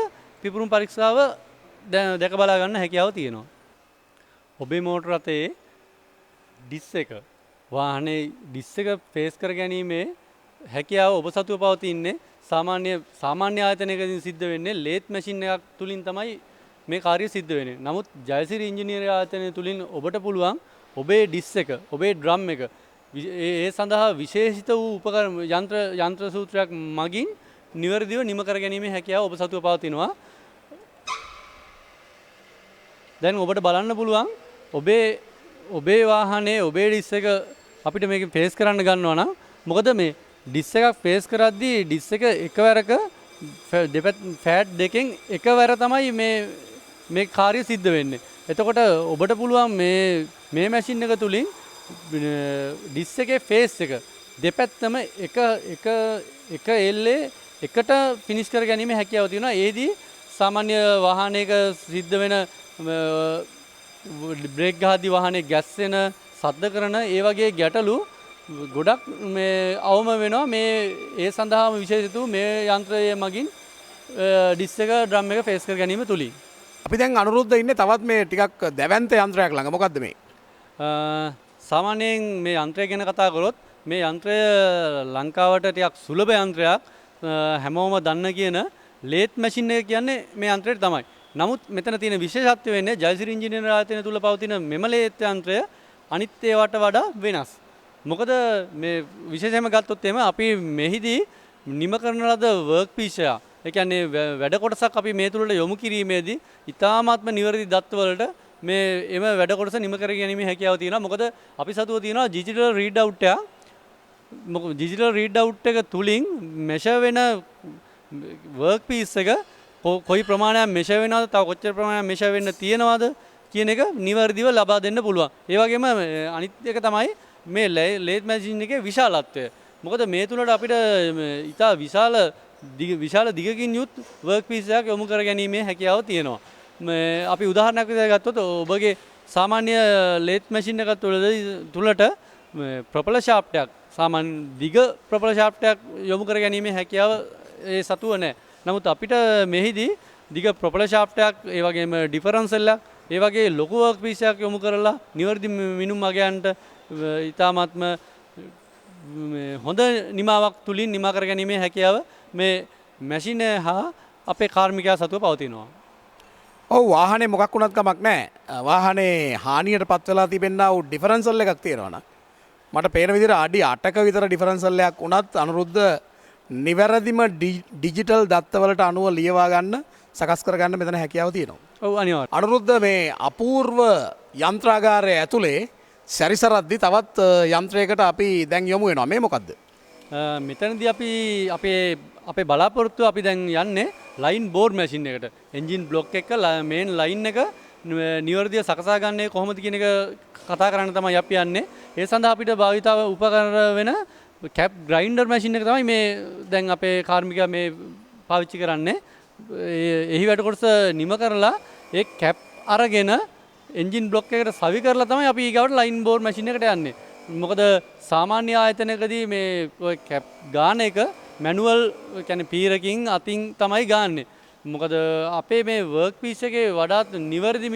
පිපුරුම් පරීක්ෂාව දැක බලා ගන්න හැකියාව තියෙනවා. ඔබේ මෝටර රථයේ ඩිස් එක වාහනේ ඩිස් එක ෆේස් කර ගැනීමේ හැකියාව ඔබ සතුව පවතින්නේ සාමාන්‍ය ආයතනයකදී සිද්ධ වෙන්නේ ලේත් මැෂින් එකක් තුලින් තමයි මේ කාර්යය සිද්ධ වෙන්නේ. නමුත් ජයසිරි ඉංජිනේරිය ආයතනය තුලින් ඔබට පුළුවන් ඔබේ ඩිස් එක ඔබේ ඩ්‍රම් එක ඒ සඳහා විශේෂිත වූ යන්ත්‍ර සූත්‍රයක් මගින් නිවැරදිව නිම කර ගැනීමේ හැකියාව ඔබ සතුව පවතිනවා. දැන් ඔබට බලන්න පුළුවන් ඔබේ වාහනේ ඔබේ ඩිස් එක අපිට මේක ෆේස් කරන්න ගන්නවා නම් මොකද මේ ඩිස් එකක් ෆේස් කරද්දී ඩිස් එක එකවරක ෆෑට් දෙකෙන් එකවර තමයි මේ කාර්යය සිද්ධ වෙන්නේ. එතකොට ඔබට පුළුවන් මේ මැෂින් එක තුලින් ඩිස් එකේ ෆේස් එක දෙපැත්තම එක එල්ලේ එකට ෆිනිෂ් කර ගැනීම හැකියාව තියෙනවා. ඒදී සාමාන්‍ය වාහනයක සිද්ධ වෙන බ්‍රේක් ගහද්දී වාහනේ ගැස්සෙන සද්ද කරන ඒ වගේ ගැටලු ගොඩක් අවම වෙනවා ඒ සඳහාම විශේෂිත මේ යන්ත්‍රය මගින් ඩිස් එක ඩ්‍රම් එක ෆේස් කර ගැනීම තුලින්. අපි දැන් අනුරුද්ධ ඉන්නේ තවත් මේ ටිකක් දැවැන්ත යන්ත්‍රයක් ළඟ. මොකද්ද මේ? සාමාන්‍යයෙන් මේ යන්ත්‍රය ගැන කතා කරොත් මේ යන්ත්‍රය ලංකාවට ටිකක් සුලභ යන්ත්‍රයක්. හැමෝම දන්න කියන ලේත් මැෂින් එක කියන්නේ මේ යන්ත්‍රයට තමයි. නමුත් මෙතන තියෙන විශේෂත්වය වෙන්නේ ජයසිරි ඉංජිනේරිය ආයතනය තුල පවතින මෙම ලේත් යන්ත්‍රය අනිත් ඒවාට වඩා වෙනස්. මොකද මේ විශේෂයෙන්ම ගත්තොත් එimhe අපි මෙහිදී නිම කරන ලද වර්ක් පීස් එක. ඒ කියන්නේ වැඩ කොටසක් අපි මේ තුලට යොමු කිරීමේදී ඉතාමත්ම නිවැරදි දත්ත වලට මේ එම වැඩ කොටස නිම කර ගැනීමේ හැකියාව තියෙනවා. මොකද අපි සතුව තියෙනවා ඩිජිටල් රීඩ් අවුට් එක. මොකද ඩිජිටල් රීඩ් අවුට් එක තුලින් මෙෂර් වෙන වර්ක් පීස් එක කොයි ප්‍රමාණයක් මෙෂර් වෙනවද, තව කොච්චර ප්‍රමාණයක් මෙෂර් වෙන්න තියෙනවද කියන එක නිවැරදිව ලබා දෙන්න පුළුවන්. ඒ වගේම අනිත් එක තමයි මේ ලේත් මැෂින් එකේ විශාලත්වය. මොකද මේ තුලට අපිට ඉතා විශාල දිගකින් යුත් වර්ක් පීස් එකක් යොමු කර ගැනීමේ හැකියාව තියෙනවා. අපි උදාහරණයක් විදිහට ගත්තොත් ඔබගේ සාමාන්‍ය ලේත් මැෂින් එකක් තුලට ප්‍රොපලර් ෂාෆ්ට් එකක් සාමාන්‍ය දිග ප්‍රොපලර් ෂාෆ්ට් එකක් යොමු කර ගැනීමේ හැකියාව ඒ සතුව නැහැ. නමුත් අපිට මෙහිදී දිග ප්‍රොපලර් ෂාෆ්ට් එකක් ඒ වගේම ඩිෆරන්ෂල් එකක් ඒ වගේ ලොකු වර්ක් පීස් එකක් යොමු කරලා නිවැරදි මිනුම් අගයන්ට ඉතාමත්ම හොඳ නිමාවක් තුලින් නිමා කර ගැනීමේ හැකියාව මේ මැෂින් හා අපේ කාර්මිකයා සතුව පවතිනවා. ඔව් වාහනේ මොකක් වුණත් කමක් නැහැ. වාහනේ හානියට පත් වෙලා තිබෙනා වූ ඩිෆරන්ෂල් එකක් තියෙනවා නම් මට පේන විදිහට අඩි 8ක විතර ඩිෆරන්ෂල් එකක් වුණත් අනුරුද්ධ නිවැරදිම ඩිජිටල් දත්තවලට අනුව ලියවා ගන්න සකස් කර ගන්න මෙතන හැකියාව තියෙනවා. ඔව් අනිවාර්යයෙන්. අනුරුද්ධ මේ අපූර්ව යන්ත්‍රාගාරය ඇතුලේ සැරිසරද්දි තවත් යන්ත්‍රයකට අපි දැන් යොමු වෙනවා. මේ මොකද්ද? මෙතනදී අපි අපේ බලාපොරොත්තුව අපි දැන් යන්නේ ලයින් බෝර් මැෂින් එකට. එන්ජින් බ්ලොක් එක මේන් ලයින් එක නිවැරදිව සකසා ගන්නේ කොහොමද කියන එක කතා කරන්න තමයි අපි යන්නේ. ඒ සඳහා අපිට භාවිතාව උපකරණ වෙන කැප් ග්‍රයින්ඩර් මැෂින් එක තමයි මේ දැන් අපේ කාර්මිකයා මේ පාවිච්චි කරන්නේ. එහි වැඩ කොටස නිම කරලා ඒ කැප් අරගෙන එන්ජින් බ්ලොක් එකට සවි කරලා තමයි අපි ඊගවට ලයින් බෝර් මැෂින් එකට යන්නේ. මොකද සාමාන්‍ය ආයතනයකදී මේ කැප් ගාන එක මැනුවල් කියන්නේ පීරකින් අතින් තමයි ගාන්නේ. මොකද අපේ මේ වර්ක් පීස් එකේ වඩාත් නිවැරදි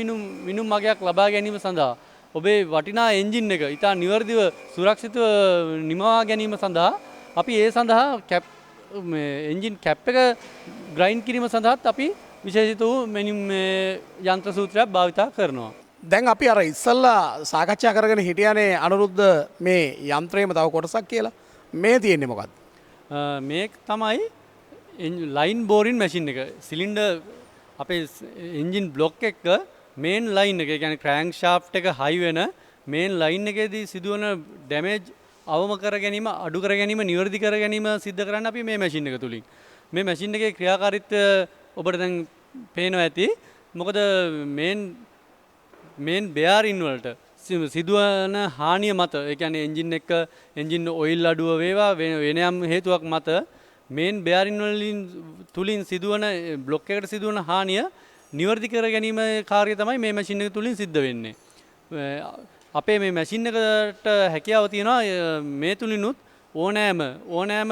මිනුම් මගයක් ලබා ගැනීම සඳහා ඔබේ වටිනා එන්ජින් එක ඉතා නිවැරදිව සුරක්ෂිතව නිමවා ගැනීම සඳහා අපි ඒ සඳහා කැප් එන්ජින් කැප් එක ග්‍රයින්ඩ් කිරීම සඳහාත් අපි විශේෂිත වූ යන්ත්‍ර සූත්‍රයක් භාවිතා කරනවා. දැන් අපි අර ඉස්සල්ලා සාකච්ඡා කරගෙන හිටියනේ අනුරුද්ධ මේ යන්ත්‍රයේම තව කොටසක් කියලා. මේ තියෙන්නේ මොකක්ද? මේක තමයි ලයින් බෝරින් මැෂින් එක. සිලින්ඩර් අපේ එන්ජින් බ්ලොක් එක මේන් ලයින් එක, ඒ කියන්නේ ක්‍රෑන්ක් ෂාෆ්ට් එක හයි වෙන මේන් ලයින් එකේදී සිදුවන ඩැමේජ් අවම කර ගැනීම, අඩු කර ගැනීම, නිවැරදි කර ගැනීම සිද්ධ කරන්න අපි මේ මැෂින් එක තුලින්. මේ මැෂින් එකේ ක්‍රියාකාරීත්වය ඔබට දැන් පේනවා ඇති. මොකද මේන් බෙයාරින් වලට සිදුවන හානිය මත, ඒ කියන්නේ එන්ජින් ඔයිල් අඩුව වේවා වෙනයම් හේතුවක් මත මේන් බෙයාරින් වලින් තුලින් සිදුවන බ්ලොක් එකට සිදුවන හානිය නිවැරදි කර ගැනීම කාර්යය තමයි මේ මැෂින් එක තුලින් සිද්ධ වෙන්නේ. අපේ මේ මැෂින් එකට හැකියාව තියෙනවා මේ තුලිනුත් ඕනෑම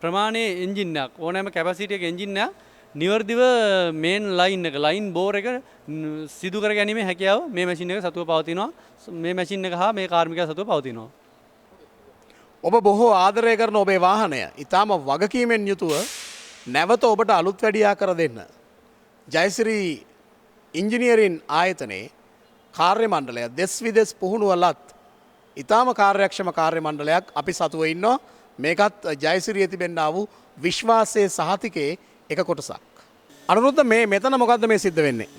ප්‍රමාණයේ එන්ජින් එකක්, ඕනෑම කැපැසිටි එක එන්ජින් එකක් නිවැරදිව මේන් ලයින් බෝර් එක සිදු කර ගැනීමේ හැකියාව මේ මැෂින් එක සතුව පවතිනවා. මේ මැෂින් එක හා මේ කාර්මිකයා සතුව පවතිනවා. ඔබ බොහෝ ආදරය කරන ඔබේ වාහනය ඊටාම වගකීමෙන් යුතුව නැවත ඔබට අලුත් වැඩියා කර දෙන්න ජයසිරි ඉංජිනේරින් ආයතනයේ කාර්ය මණ්ඩලය දෙස් විදෙස් පුහුණුව ලත් ඊටාම කාර්යක්ෂම කාර්ය මණ්ඩලයක් අපි සතුව ඉන්නවා. මේකත් ජයසිරියේ තිබෙන්නා වූ විශ්වාසයේ සහතිකයේ එක කොටසක්. අනුරුද්ධ මෙතන මොකද්ද මේ සිද්ධ වෙන්නේ?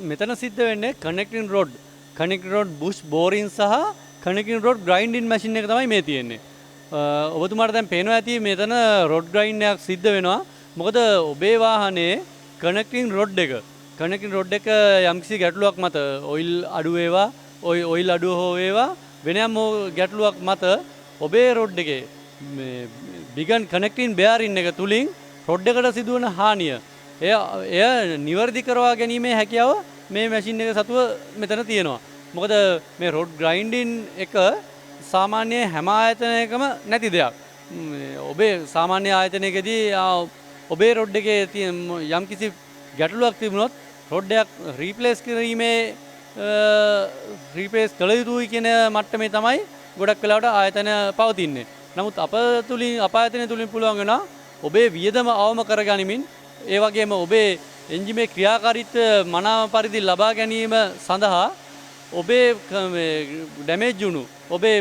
මෙතන සිද්ධ වෙන්නේ කනෙක්ටින් රොඩ් බුෂ් බෝරින් සහ කනෙක්ටින් රොඩ් ග්‍රයින්ඩින් මැෂින් එක තමයි මේ තියෙන්නේ. ඔබතුමාට දැන් පේනවා ඇති මෙතන රොඩ් ග්‍රයින්ඩ් එකක් සිද්ධ වෙනවා. මොකද ඔබේ වාහනේ කනෙක්ටින් රොඩ් එක යම්කිසි ගැටලුවක් මත ඔයිල් අඩු වේවා, ඔයිල් අඩුව හෝ වේවා වෙනයම් ගැටලුවක් මත ඔබේ රොඩ් එකේ බිගන් කනෙක්ටින් බෙයාරින් එක තුලින් රොඩ් එකට සිදුවන හානිය එය නිවැරදි කරවා ගැනීමේ හැකියාව මේ මැෂින් එක සතුව මෙතන තියෙනවා. මොකද මේ රොඩ් ග්‍රයින්ඩින් එක සාමාන්‍ය හැම ආයතනයකම නැති දෙයක්. ඔබේ සාමාන්‍ය ආයතනයකදී ඔබේ රොඩ් එකේ යම්කිසි ගැටලුවක් තිබුණොත් රොඩ් එකක් රීප්ලේස් කළ යුතුයි කියන මට්ටමේ තමයි ගොඩක් වෙලාවට ආයතන පවතින්නේ. නමුත් අප ආයතනය තුලින් පුළුවන් වෙනවා ඔබේ වියදම අවම කරගනිමින් ඒ වගේම ඔබේ එන්ජිමේ ක්‍රියාකාරීත්වය මනාව පරිදි ලබා ගැනීම සඳහා ඔබේ ඩැමේජ් වුණු ඔබේ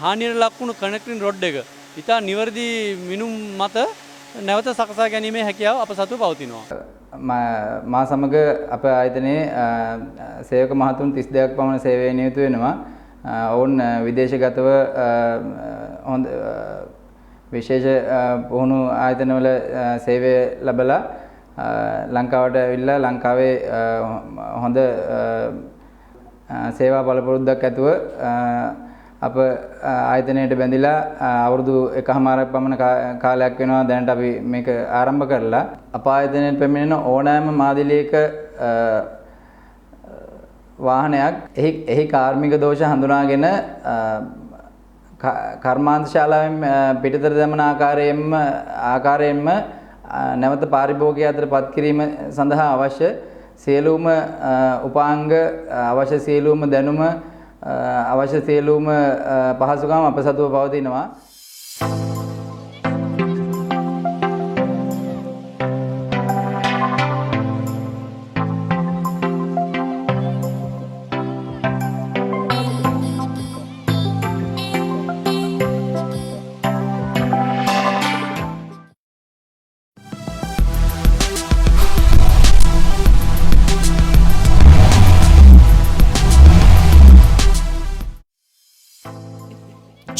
හානියට ලක් වුණු කනෙක්ටින් රොඩ් එක ඉතා නිවැරදි මිනුම් මත නැවත සකසා ගැනීමේ හැකියාව අප සතු පවතිනවා. මා සමග අප ආයතනයේ සේවක මහතුන් 32ක් පමණ සේවයේ නියුතු වෙනවා. ඔවුන් විදේශගතව හොඳ විශේෂ පුහුණු ආයතනවල සේවය ලැබලා ලංකාවට ඇවිල්ලා ලංකාවේ හොඳ සේවා බලපොරොත්තුවක් ඇතුව අප ආයතනයට බැඳිලා අවුරුදු 1කමාරක් පමණ කාලයක් වෙනවා දැනට අපි මේක ආරම්භ කරලා. අප ආයතනයට පැමිණෙන ඕනෑම මාදිලියක වාහනයක් එහි කාර්මික දෝෂ හඳුනාගෙන කර්මාන්ත ශාලාවෙන් පිටතට දමන ආකාරයෙන්ම නැවත පාරිභෝගිකයා අතර පත් කිරීම සඳහා අවශ්‍ය සියලුම උපාංග අවශ්‍ය සියලුම දැනුම අවශ්‍ය සියලුම පහසුකම් අප සතුව පවතිනවා.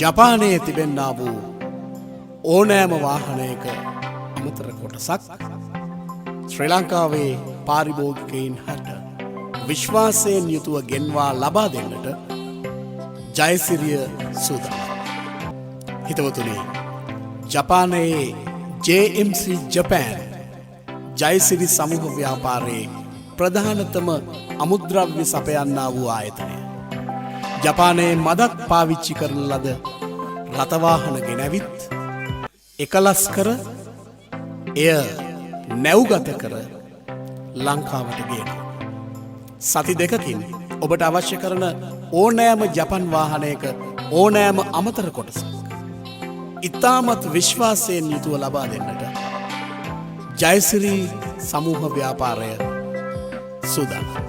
ජපානයේ තිබෙන්නා වූ ඕනෑම වාහනයක අමතර කොටසක් ශ්‍රී ලංකාවේ පාරිභෝගිකයින් හට විශ්වාසයෙන් යුතුව ගෙන්වා ලබා දෙන්නට ජයසිරිය සූදානම්. හිතවතුනි, ජපානයේ JMC ජපාන් ජයසිරි සමූහ ව්‍යාපාරයේ ප්‍රධානතම අමුද්‍රව්‍ය සපයන්නා වූ ආයතනය. ජපානයේ මදක් පාවිච්චි කරන ලද රථවාහන ගෙනැවිත් එකලස් කර එය නැව්ගත කර ලංකාවට ගෙන. සති දෙකකින් ඔබට අවශ්‍ය කරන ඕනෑම ජපන් වාහනයක ඕනෑම අමතර කොටසක් ඉතාමත් විශ්වාසයෙන් යුතුව ලබා දෙන්නට ජයසිරි සමූහ ව්‍යාපාරය සූදානම්.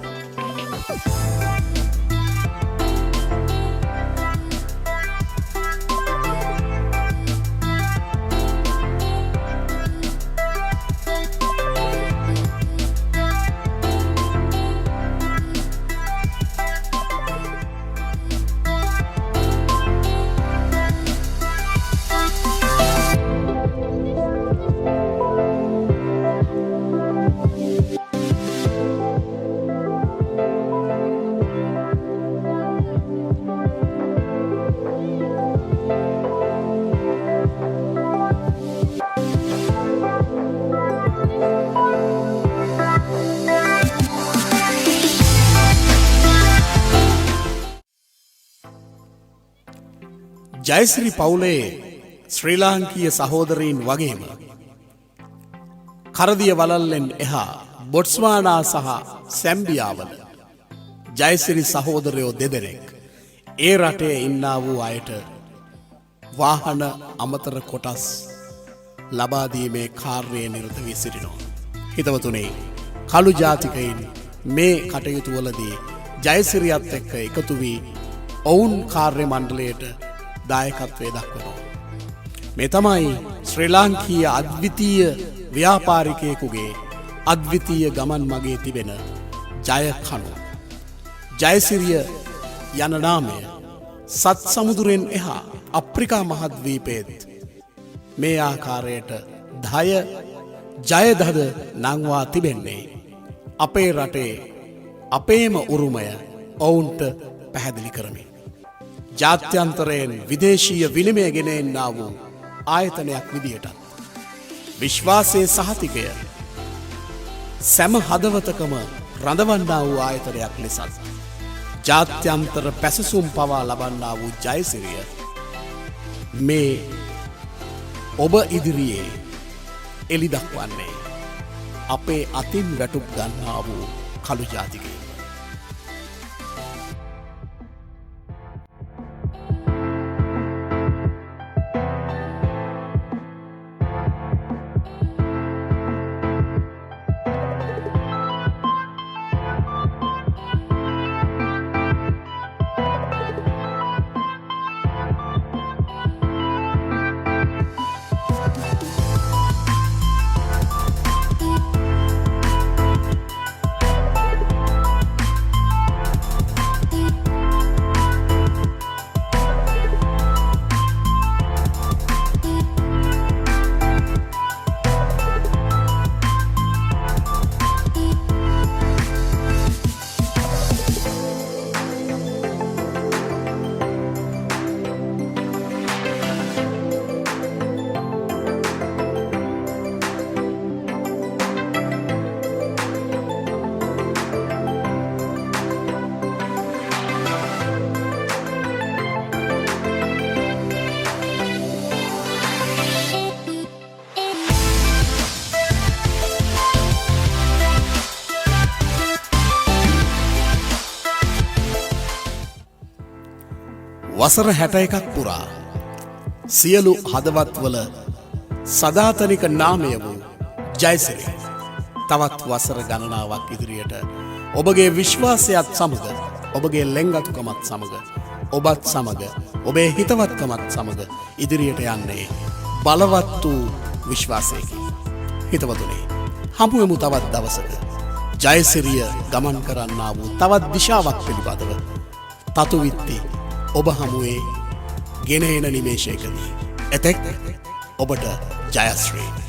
ජයසිරි පවුලේ ශ්‍රී ලාංකීය සහෝදරීන් වගේම කරදිය වලල්ලෙන් එහා බොට්ස්වානා සහ සැම්බියාවල ජයසිරි සහෝදරයෝ දෙදෙනෙක් ඒ රටේ ඉන්නා වූ අයට වාහන අමතර කොටස් ලබාදීමේ කාර්යය නිරත වී සිටිනවා. හිතවතුනේ, කළු ජාතිකයින් මේ කටයුතුවලදී ජයසිරියත් එක්ක එකතු වී ඔවුන් කාර්ය මණ්ඩලයට දායකත්වය දක්වනවා. මේ තමයි ශ්‍රී ලාංකීය අද්විතීය ව්‍යාපාරිකයෙකුගේ අද්විතීය ගමන් මගේ තිබෙන ජයකණු. ජයසිරිය යන නාමය සත් සමුදුරෙන් එහා අප්‍රිකා මහද්වීපයේත් මේ ආකාරයට ජයදද නංවා තිබෙන්නේ අපේ රටේ අපේම උරුමය ඔවුන්ට පැහැදිලි කරමි. ජාත්‍යන්තරයෙන් විදේශීය විනිමය ගෙන එන්නා වූ ආයතනයක් විදිහටත් විශ්වාසයේ සහතිකය සෑම හදවතකම රඳවන්නා වූ ආයතනයක් ලෙසත් ජාත්‍යන්තර පැසසුම් පවා ලබන්නා වූ ජයසිරිය මේ ඔබ ඉදිරියේ එලි දක්වන්නේ අපේ අතින් වැටුප් ගන්නා වූ කළු ජාතිකය. වසර 61ක් පුරා සියලු හදවත්වල සදාතනික නාමය වූ ජයසිරි තවත් වසර ගණනාවක් ඉදිරියට ඔබගේ විශ්වාසයත් සමග ඔබගේ ලෙන්ගතුකමත් සමග ඔබත් සමග ඔබේ හිතවත්කමත් සමග ඉදිරියට යන්නේ බලවත් වූ විශ්වාසයකි. හිතවතුනි, හමුවෙමු තවත් දවසක ජයසිරිය ගමන් කරන්නා වූ තවත් දිශාවක් පිළිබඳව තතුවිත්ති ඔබ හමුවේ ගෙන එන නිමේෂයකදී. එතෙක් ඔබට ජයශ්‍රී.